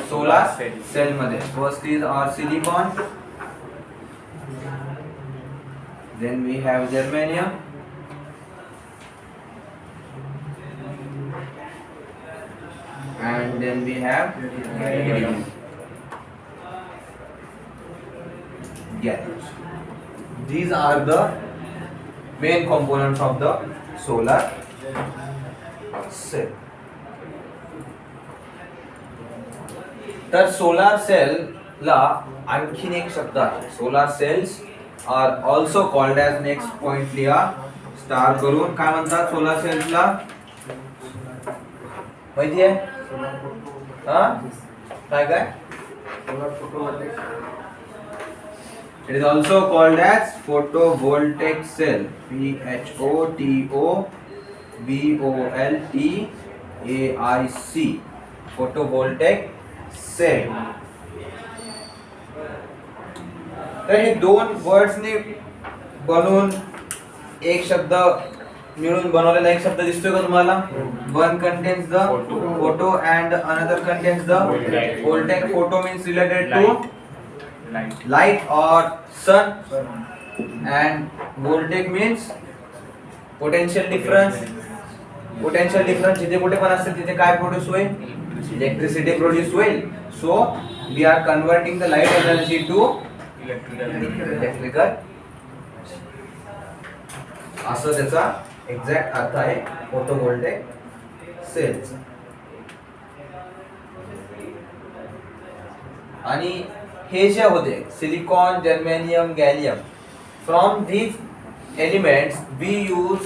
Solar Cell. सेल मध्ये. First is our silicon, then we have germanium, and then we have gallium. These are the main components of the solar cell. तर solar cell ला आणखीन एक शब्द आहे. Solar cells are also called as, next point लिहा star करून, काय म्हणतात सोलार सेल्सला? माहिती आहे? हा काय काय? It is also called as photovoltaic cell. PHOTOVOLTAIC. Photovoltaic cell. तर हे दोन वर्ड्सने बनवून एक शब्द मिळून बनवलेला एक शब्द दिसतोय का तुम्हाला? One contains the photo and another contains the voltaic. Photo means related to light or sun, and voltaic means potential difference. Potential difference जिथे कुठे पण असते तिथे काय प्रोड्यूस होईल? इलेक्ट्रिसिटी प्रोड्यूस होईल. So we are converting the light energy to electrical. असं त्याचा एक्झॅक्ट अर्थ आहे फोटोव्होल्टेक सेल्स. आणि हे जे होते silicon, germanium, gallium, from these elements we use,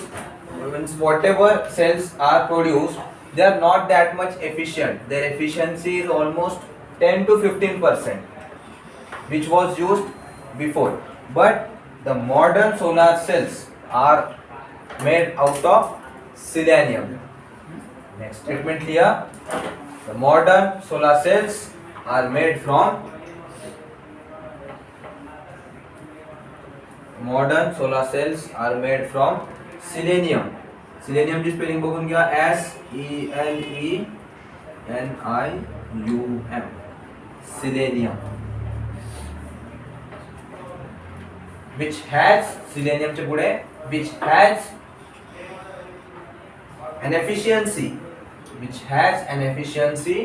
means whatever cells are produced, they are not that much efficient. Their efficiency is almost 10 to 15%, which was used before. But the modern solar cells are made out of selenium. Next statement here, the modern solar cells are made from selenium. Selenium ची spelling बघून घ्या, SELENIUM. selenium, which has, selenium चे पुढे, which has an efficiency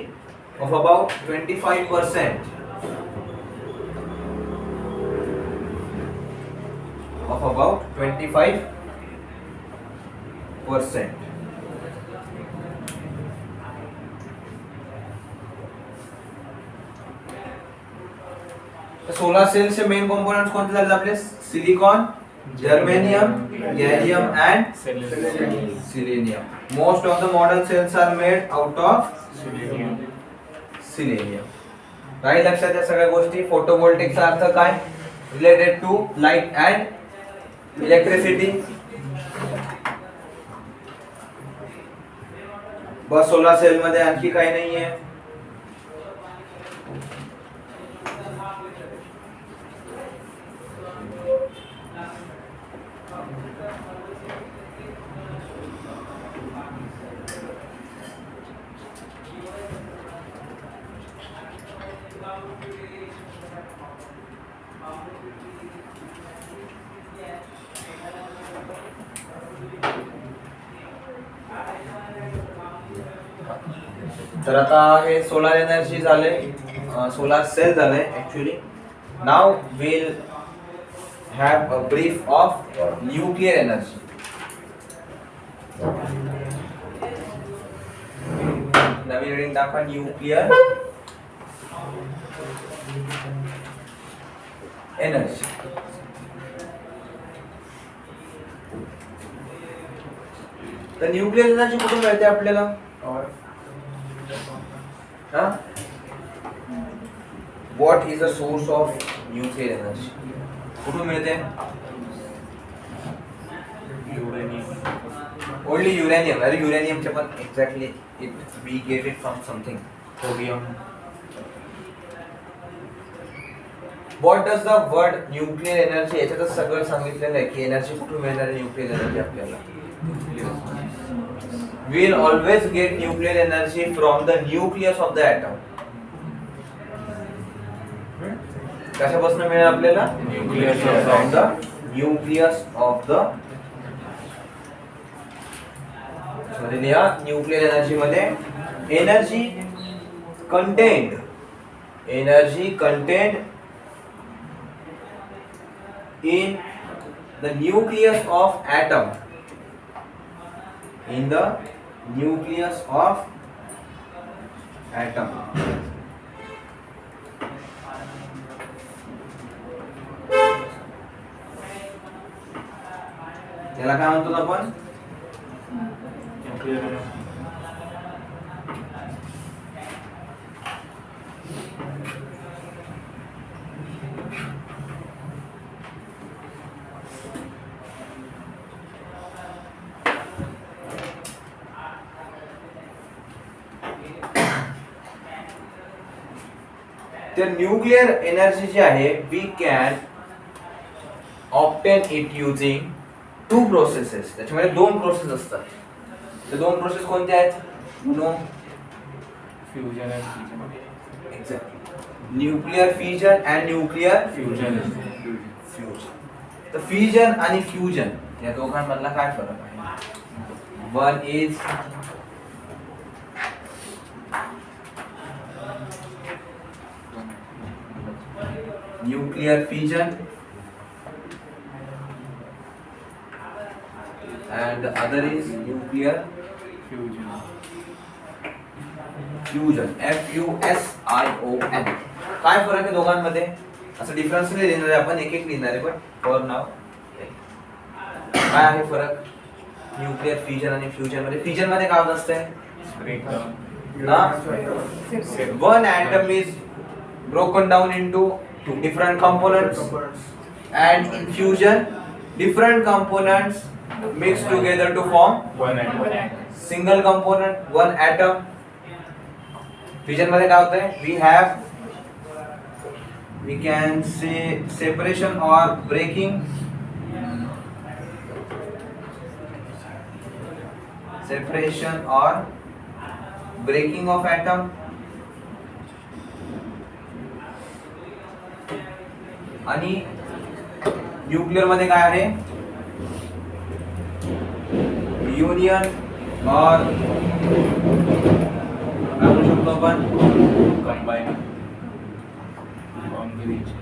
of about 25%. Of about 25%. Solar cell से main components कोणते झाले आपले? Silicon, germanium, gallium and selenium. Most of the modern cells are made out of selenium. राहील लक्षात या सगळ्या गोष्टी. फोटोव्होल्टेकचा अर्थ काय? Related to light and electricity. बस सोलर सेल मध्ये आणखी काही नाहीये. तर आता हे सोलार एनर्जी झाले, सोलार सेल झाले actually. Now will have a brief of nuclear energy. नवीन रीडिंग दाखवा. Nuclear energy. तर न्यूक्लियर एनर्जी कुठून मिळते आपल्याला? What is the source of nuclear energy? कुठून मिळते? Only uranium. अरे uranium चे पण exactly we get it from something. Rhodium. What does the word nuclear energy? याच्यातच सगळं सांगितलेलं आहे की एनर्जी कुठून मिळणार आहे न्यूक्लियर एनर्जी आपल्याला. will always get nuclear energy from the nucleus of the atom. कशापासून मिळेल आपल्याला? Nucleus from the nucleus of the मध्ये लिहा न्यूक्लियर एनर्जी मध्ये energy contained in the nucleus of atom, in the nucleus of atom. याला काय म्हणतो आपण? Nuclear energy. तर न्यूक्लियर एनर्जी जी आहे we can obtain it using two processes. त्याच्यामध्ये दोन प्रोसेस असतात. ते दोन प्रोसेस कोणत्या आहेत? No Fusion and fission. Exactly nuclear fission and nuclear Fusion. Fusion. तर फिजन आणि फ्युजन या दोघांमधला काय फरक आहे? One is nuclear fission and the other is nuclear Fusion. fusion. FUSION. काय फरक आहे दोघांमध्ये? असं डिफरन्स नाही लिहिणार आहे आपण, एक एक लिहिणार आहे पण फॉर नाव काय आहे फरक न्यूक्लियर फिजन आणि फ्युजन मध्ये? फिजन मध्ये काय होत असते Breakdown. ना? One atom is broken down into different components, and in fusion different components mix together to form One atom. single component, one atom. Fusion मध्ये काय होतंय? We can say separation or breaking. Separation or breaking of atom. आणि nuclear मध्ये काय आहे? Union और काय म्हणू शकतो आपण? Combine. Combination.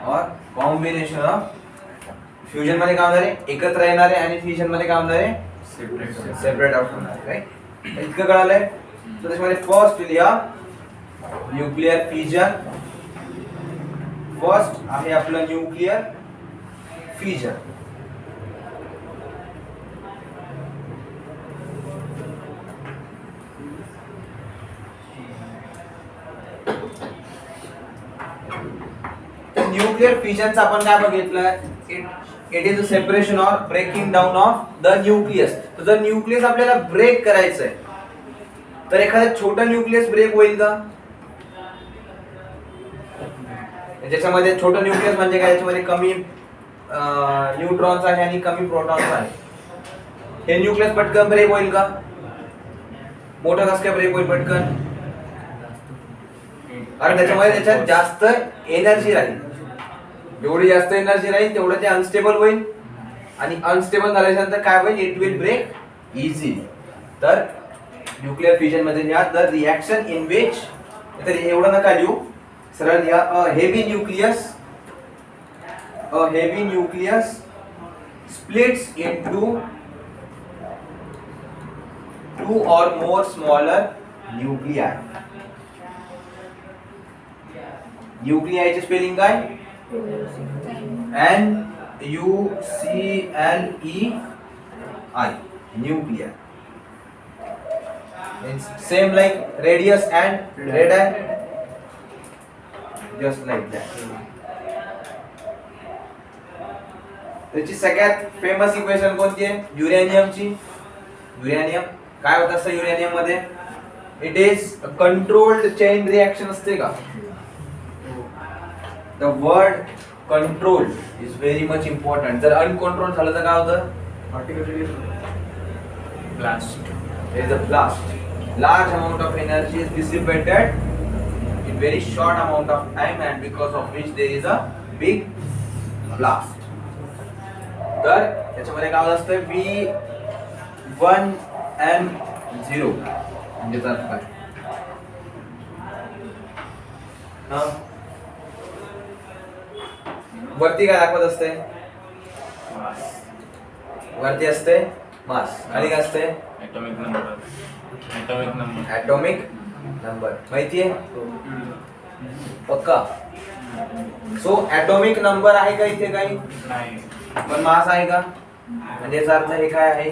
और कॉम्बिनेशन ऑफ. फ्युजन मध्ये काय होणार आहे? एकत्र येणार आहे आणि फ्युजन मध्ये काय होणार आहे? Separate. सेपरेट आउट होणार आहे. राईट? इतकं कळालंय? तर त्याच्यामध्ये फर्स्ट लिहा न्यूक्लियर फिजन. फर्स्ट आहे आपलं न्यूक्लियर फिजन. न्यूक्लियर फिजनचं आपण काय बघितलं? It is a separation or breaking down of the nucleus. तर जर न्यूक्लियस आपल्याला ब्रेक करायचं आहे तर एखादं छोटं न्यूक्लियस ब्रेक होईल का? ज्याच्यामध्ये छोटं न्यूक्लियस म्हणजे काय? याच्यामध्ये कमी न्यूट्रॉन्स आहे आणि कमी प्रोटॉन्स आहे. हे न्यूक्लियस पटकन ब्रेक होईल का? मोठं कसं काय ब्रेक होईल पटकन? कारण त्याच्यात जास्त एनर्जी राहील. जेवढी जास्त एनर्जी राहील तेवढं ते अनस्टेबल होईल आणि अनस्टेबल झाल्यानंतर काय होईल? It will break easily. तर न्यूक्लियर फिजन मध्ये लिहा द रिएक्शन इन विच, तर एवढं नका लिहू, सरळ लिहा a heavy nucleus splits into two or more smaller nuclei. Nuclei चे स्पेलिंग काय? NUCLEI. Nuclei. Means same like radius and radii. Just like that. त्याची सगळ्यात फेमस इक्वेशन कोणती आहे? युरेनियमची. युरेनियम काय होत असतं युरेनियम मध्ये? It is controlled chain reaction असते का? The word control is very much important. जर अनकंट्रोल झालं तर काय होतं? Blast. There is a blast. Large amount of energy is dissipated in very short amount of time, and because of which there is a big blast. तर याच्यामध्ये काय होत असतं? V1M0 म्हणजे त्याचा काय? वरती काय दाखवत असते? Mass. वरती असते मास, खाली काय असते? Atomic number. Atomic number. Atomic number. माहितीये पक्का? सो ॲटॉमिक नंबर आहे का इथे काही? नाही. पण मास आहे का? म्हणजे याचा अर्थ हे काय आहे?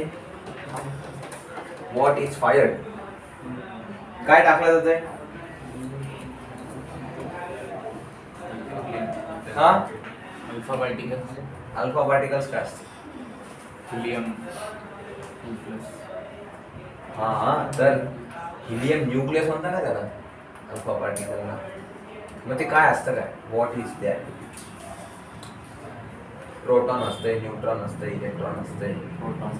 What is fired? काय टाकलं जातंय? हा? Alphabetical. अल्फा पार्टिकल्स काय असते? Helium. 2+. हा, तर हिलियम न्यूक्लियस म्हणता का त्याला अल्फा पार्टिकलला? मग ते काय असतं काय? What is that? प्रोटॉन असते, न्यूट्रॉन असते, इलेक्ट्रॉन असते. Proton.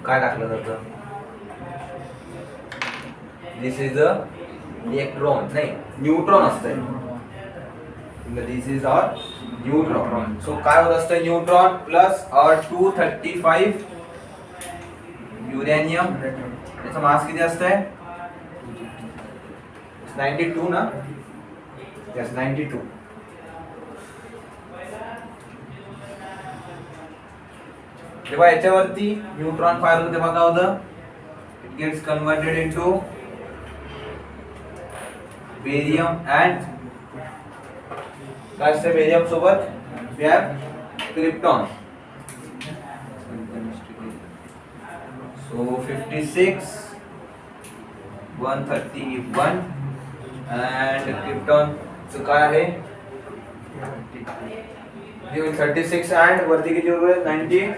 काय टाकलं जातं? दिस इज अ इलेक्ट्रॉन, नाही न्यूट्रॉन असते. दिस इज आवर न्यूट्रॉन. सो काय होत असतं? Neutron plus 235 uranium. त्याचं मास किती असतंय? 92 ना? यस, 92. जेव्हा याच्यावरती न्यूट्रॉन फायर होते तेव्हा काय होतं? It gets converted into barium and काय असते बेरियम सोबत? We have krypton. So 56 131 and krypton चं काय आहे? 36 अँड वरती किती होईल? 92.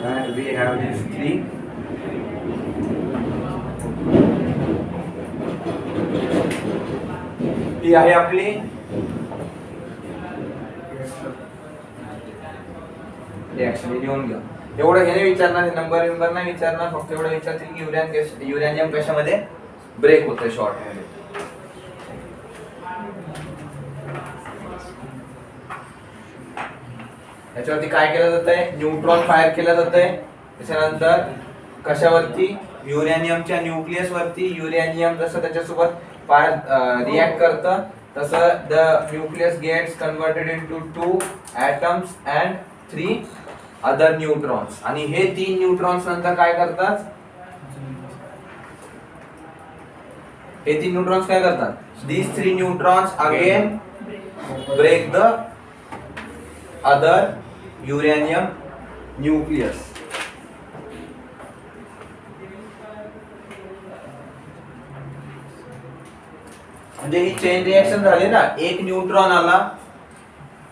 And we have these 3. ही आहे आपली रिॲक्शन. लिहून घ्या. एवढं हे नाही विचारणार, नंबर नाही विचारणार, फक्त एवढं विचारतील की युरेनियम कशामध्ये ब्रेक होतं शॉर्ट मध्ये. याच्यावरती काय केलं जातंय? न्यूट्रॉन फायर केलं जातंय. त्याच्यानंतर कशावरती? युरेनियमच्या न्यूक्लियस वरती. युरेनियम जसं त्याच्यासोबत फायर रिॲक्ट करतं तसं the nucleus gets converted into 2 atoms and 3 other neutrons. आणि हे 3 न्यूट्रॉन्स नंतर काय करतात? हे 3 न्यूट्रॉन्स काय करतात? These 3 neutrons again break the other uranium nucleus. म्हणजे ही चेन रिएक्शन झाली ना. एक न्यूट्रॉन आला,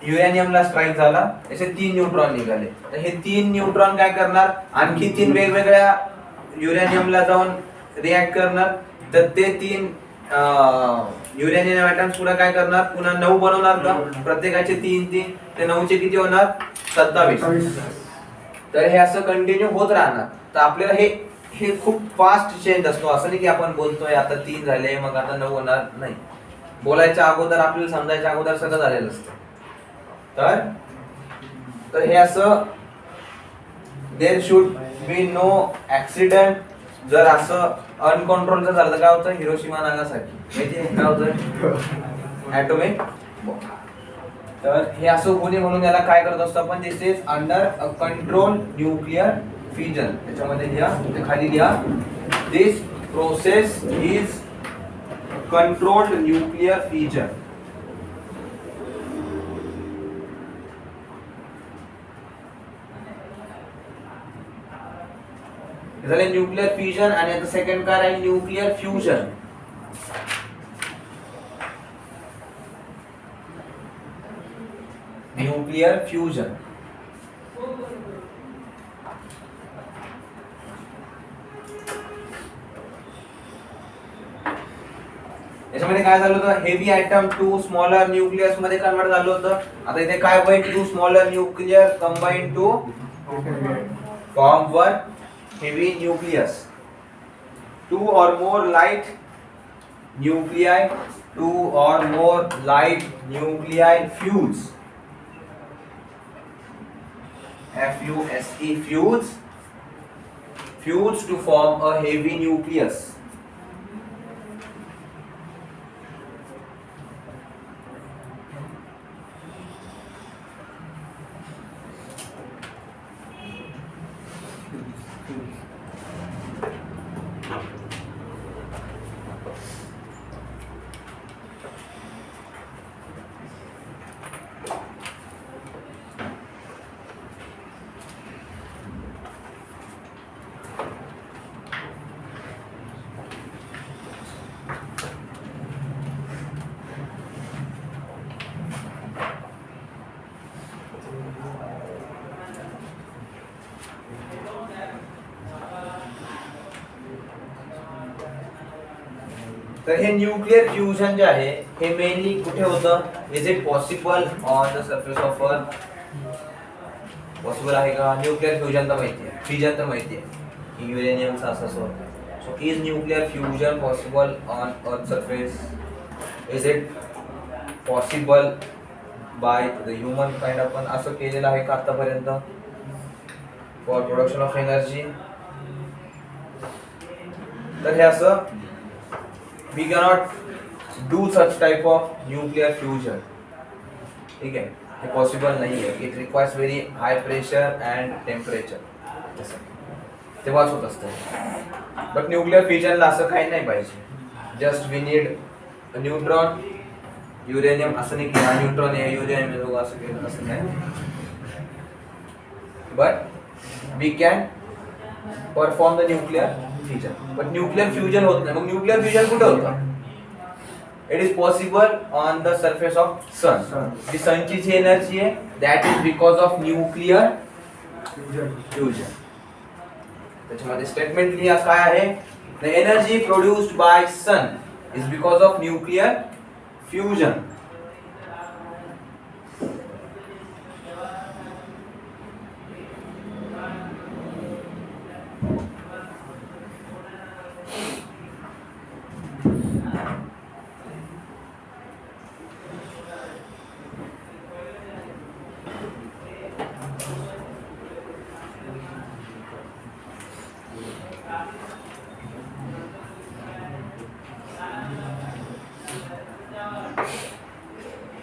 युरेनियमला स्ट्राईक झाला, असे 3 न्यूट्रॉन निघाले. तर हे 3 न्यूट्रॉन काय करणार? आणखी 3 वेगवेगळ्या युरेनियमला जाऊन रिॲक्ट करणार. तर ते 3 युरेनियम ॲटम्स पुन्हा काय करणार? पुन्हा 9 बनवणार का? प्रत्येकाचे 3 ते 9चे किती होणार? 27. तर हे असं कंटिन्यू होत राहणार. तर आपल्याला हे खूप फास्ट चेंज असतो. असं नाही की आपण बोलतोय आता 3 झाले मग आता 9 होणार, नाही. बोलायच्या अगोदर, आपल्याला समजायच्या अगोदर सगळं झालेलं असतं. तर हे असं there should be no accident. जर असं अनकंट्रोल जर झालं तर काय होतं? हिरोशिमा नागासाकी माहिती काय होतं? Atomic bomb. तर हे असं होऊ नये म्हणून याला काय करत असतो आपण? This is under a control nuclear fusion. त्याच्यामध्ये लिहा, ते खाली लिहा. This process is controlled nuclear fusion. झाले न्यूक्लिअर फ्युजन. आणि आता सेकंड काय आहे? Nuclear fusion. न्यूक्लिअर फ्युजन याच्यामध्ये काय झालं होतं, heavy atom two smaller nucleus मध्ये कन्वर्ट झालं होतं. आता इथे काय होईल, two smaller nuclear combine to form one heavy nucleus. Two और मोर लाइट न्यूक्लियाई, टू और more light nuclei fuse, FUSE fuse to form a heavy nucleus. तर हे न्यूक्लियर फ्युजन जे आहे हे मेनली कुठे होतं, is it possible on the surface of earth? Possible आहे का? न्यूक्लियर फ्युजन तर माहिती आहे, फिजन तर माहिती आहे, युरेनियमचा असं होतं. So is nuclear fusion possible on earth surface? Is it possible by the human kind? आपण असं केलेलं आहे का आतापर्यंत फॉर प्रोडक्शन ऑफ एनर्जी? तर हे असं we cannot do such type of nuclear fusion. ठीक है, ये पॉसिबल नहीं है. It requires very high pressure and temperature. तेव्हाच होत असतं. बट न्यूक्लियर फ्युजनला असं काही नाही पाहिजे. Just we need neutron, uranium. असं नाही की हा न्यूट्रॉन आहे युरेनियम असं केलं, असं नाही. But we can perform the nuclear fusion. But nuclear fusion होत नाही. मग न्यूक्लियर फ्युजन कुठे होतं? It is possible on the surface of sun. जी सनची जी एनर्जी आहे that is because of nuclear fusion. त्याच्यामध्ये स्टेटमेंट लिहा काय आहे, the energy produced by sun is because of nuclear fusion.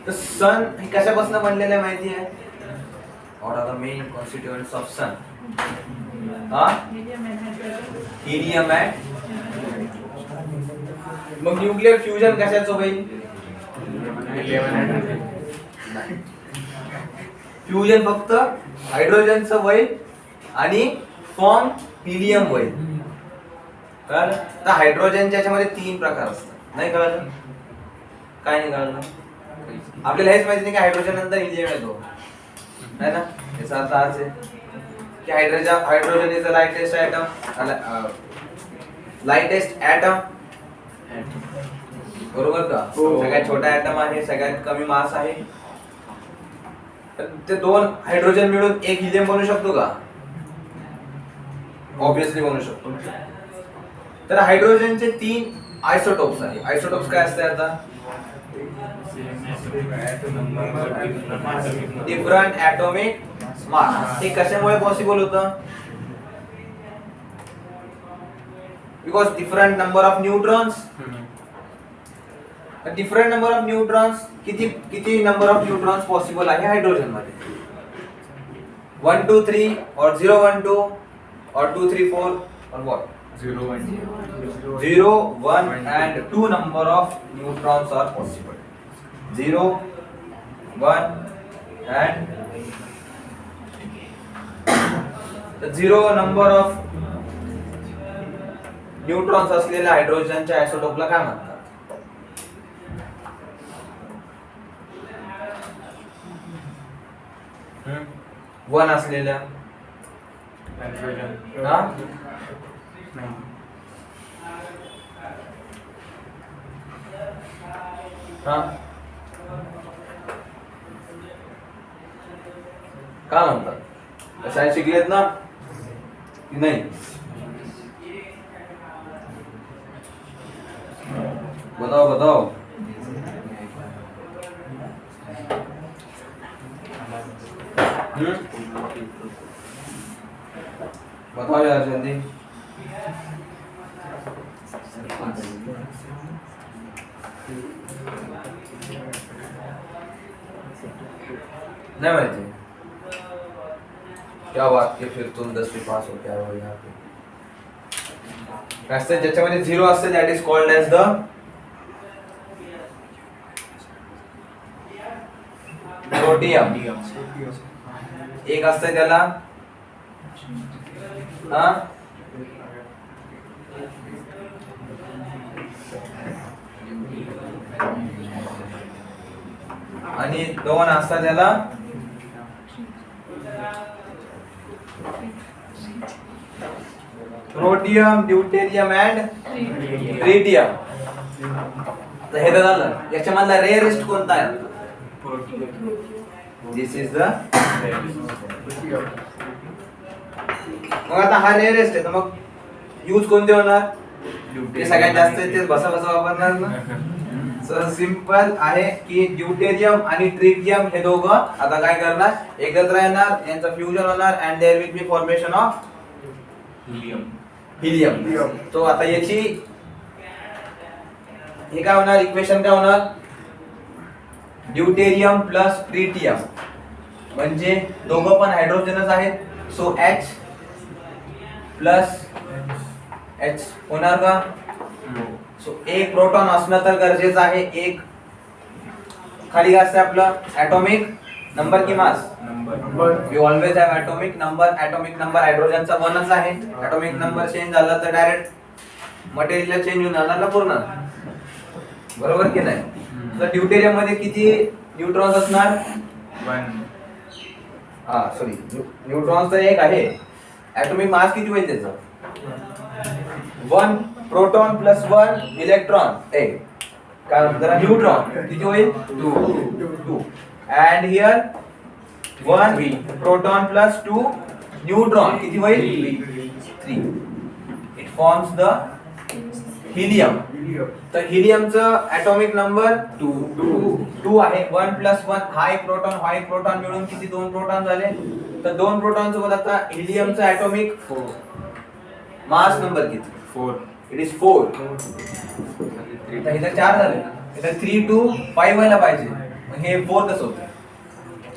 तर सन हे कशापासून बनलेलं आहे माहिती आहे? What are the main constituents of sun? Helium and. मग न्यूक्लियर फ्युजन कशाचं होईल? फ्युजन फक्त हायड्रोजनचं होईल आणि फॉर्म हिलियम होईल. कळलं? तर हायड्रोजनच्या याच्यामध्ये 3 प्रकार असतात. नाही कळलं? काय नाही कळलं? आपल्याला हेच माहिती नाही की हायड्रोजन नंतर हिलियम येतो, है ना? याचा अर्थ हाच आहे की hydrogen is the lightest atom, lightest atom. बरोबर का? सगळ्यात छोटा ॲटम आहे, सगळ्यात कमी मास आहे. तर ते 2 हायड्रोजन मिळून एक हिलियम बनू शकतो का? ऑब्वियसली बनू शकतो. तर हायड्रोजनचे 3 आयसोटोप्स आहे. आयसोटोप्स काय असते आता? Different atomic mass. हे कशामुळे पॉसिबल होतं? Because different number of neutrons. Different number of neutrons. किती नंबर ऑफ न्यूट्रॉन्स पॉसिबल आहे हायड्रोजन मध्ये? 1 2 3 or 0 1 2 or 2 3 4 or what? 0 1 0 1 and 2 number of neutrons are possible. 0 1 and the 0 number of neutrons असलेल्या हायड्रोजनच्या आयसोटोपला काय म्हणतात? 1 असलेल्या हा हा का म्हणतात रसायन शिकलेत ना की नाही? बताओ बताओ. बताओ यार जल्दी. नहीं माहिती. क्या बात की फिर तुम 10वीं पास हो क्या हो यहाँ पे. असते ज्याच्यामध्ये 0 असते that is called as the protium. एक असते त्याला हा आणि 2 असतात त्याला प्रोटियम, ड्यूटेरियम अँड ट्रिटियम. तर हे तर झालं. याच्यामधला रेअरेस्ट कोणता आहे? दिस इज द. मग आता हा रेअरेस्ट आहे तर मग यूज कोणते होणार? ते सगळ्यात जास्त आहे तेच बसा बसा वापरणार ना. सो सिंपल आहे की ड्यूटेरियम आणि ट्रिटियम हे दोघं आता काय करणार? एकत्र येणार, यांचं फ्युजन होणार and there will be formation of helium. तो आता याची हे काय होणार? इक्वेशन काय होणार? ड्यूटेरियम प्लस ट्रिटियम म्हणजे दोघं पण हायड्रोजनच आहेत. सो H प्लस H होणार का? सो एक प्रोटॉन असणं तर गरजेचं आहे. एक खाली काय असते आपलं? ॲटॉमिक नंबर की mass? We always have atomic number. Atomic number हायड्रोजनचा 1च आहे. ॲटॉमिक नंबर चेंज झाला तर डायरेक्ट मटेरियल चेंज होऊन जाणार ना पूर्ण. बरोबर की नाही? तर ड्यूटेरियम मध्ये किती न्यूट्रॉन्स असणार? 1. हा सॉरी न्यूट्रॉन्स तर एक आहे. ॲटॉमिक मास किती होईल त्याचं? 1 प्रोटॉन प्लस 1 इलेक्ट्रॉन. काय जरा न्यूट्रॉन किती होईल? 2. And here 1 proton plus 2 neutron किती होईल? 3. It forms the helium. तर हिलियमचं ॲटॉमिक नंबर 2 आहे. 1 प्लस 1 हा एक प्रोटॉन मिळून किती? 2 प्रोटॉन झाले. तर 2 प्रोटॉन सोबत आता हिलियमचं ॲटॉमिक मास नंबर किती? 4. It is 4. तर इथे 4 झाले. इथे 3 2 5 व्हायला पाहिजे. मग हे 4 कसं होतं?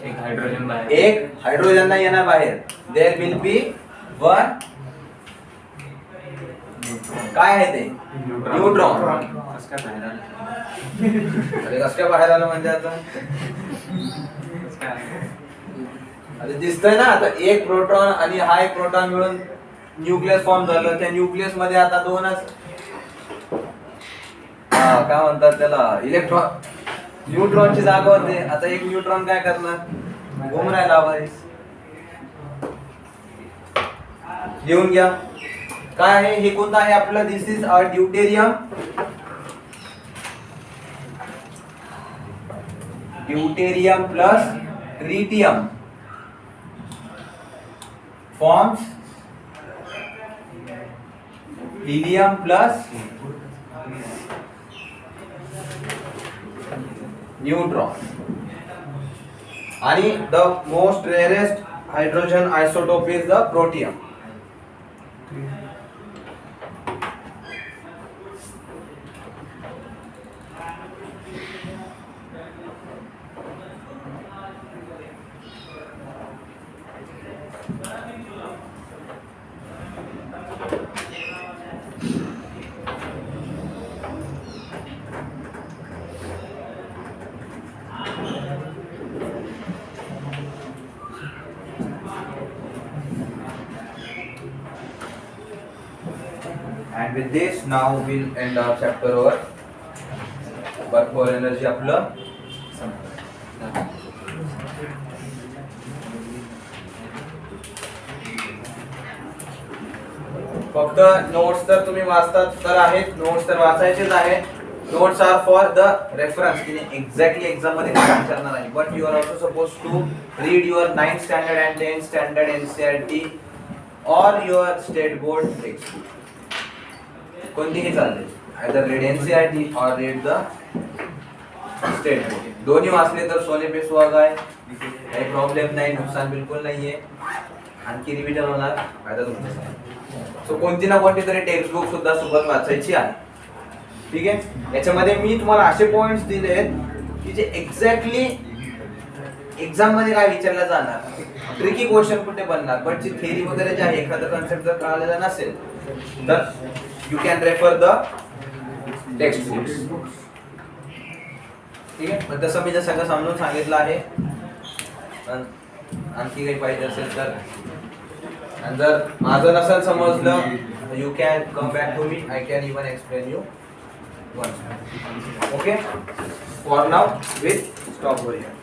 एक हायड्रोजन बाहेर. एक हायड्रोजन नाही येणार बाहेर. देयर विल बी 1 काय आहे ते? न्यूट्रॉन. कसं काय बाहेर आलं? अरे कसं काय बाहेर आलं म्हणजे आता? कसं काय आलं? आता दिसतंय ना आता एक प्रोटॉन आणि हा एक प्रोटॉन मिळून न्यूक्लियस फॉर्म झालं. त्या न्यूक्लियस मध्ये आता 2च काय म्हणतात त्याला? इलेक्ट्रॉन. न्यूट्रॉनची जागा होते. आता एक न्यूट्रॉन काय करणार? घुम राहिला वाईस. लिहून घ्या काय आहे हे. कोणतं आहे आपलं? This is a deuterium. Deuterium plus tritium forms helium plus neutron. आणि the most rarest hydrogen isotope is the protium. And with this now we'll end our chapter over. Work for energy आपलं फक्त notes तर तुम्ही वाचतात तर आहेत. Notes तर वाचायचेच आहेत. Notes are for the reference की एक्झॅक्टली एक्झाम मध्ये काय करणार आहे, but you are also suppose to read your 9th standard and 10th standard NCERT और your state board text book, कोणतीही चालते. आयदर रीड एनसीईआरटी और रीड द स्टेट बोर्ड. दोन्ही वाचले तर सोने पे सुहागा आहे, काही प्रॉब्लेम नाही, नुकसान बिलकुल नाहीये, आणखी रिव्हिजन होणार, फायदा तुमचा. सो कोणती ना कोणती तरी टेक्स्ट बुक सुद्धा सोबत वाचायची आहे. ठीक आहे. याच्यामध्ये मी तुम्हाला असे पॉइंट्स दिले आहेत की जे एक्झॅक्टली एक्झाम मध्ये काय विचारलं जाणार, ट्रिकी क्वेश्चन कुठे बनणार, बट जी थेअरी वगैरे जे आहे एखादा कन्सेप्ट जर कळालेला नसेल तर you can refer the text books. ठीक आहे. पण तसं मी सगळं समजून सांगितलं आहे. आणखी काही पाहिजे असेल तर, आणि जर माझं नसेल समजलं you can come back to me, I can even explain you once. Okay, for now we'll stop over here.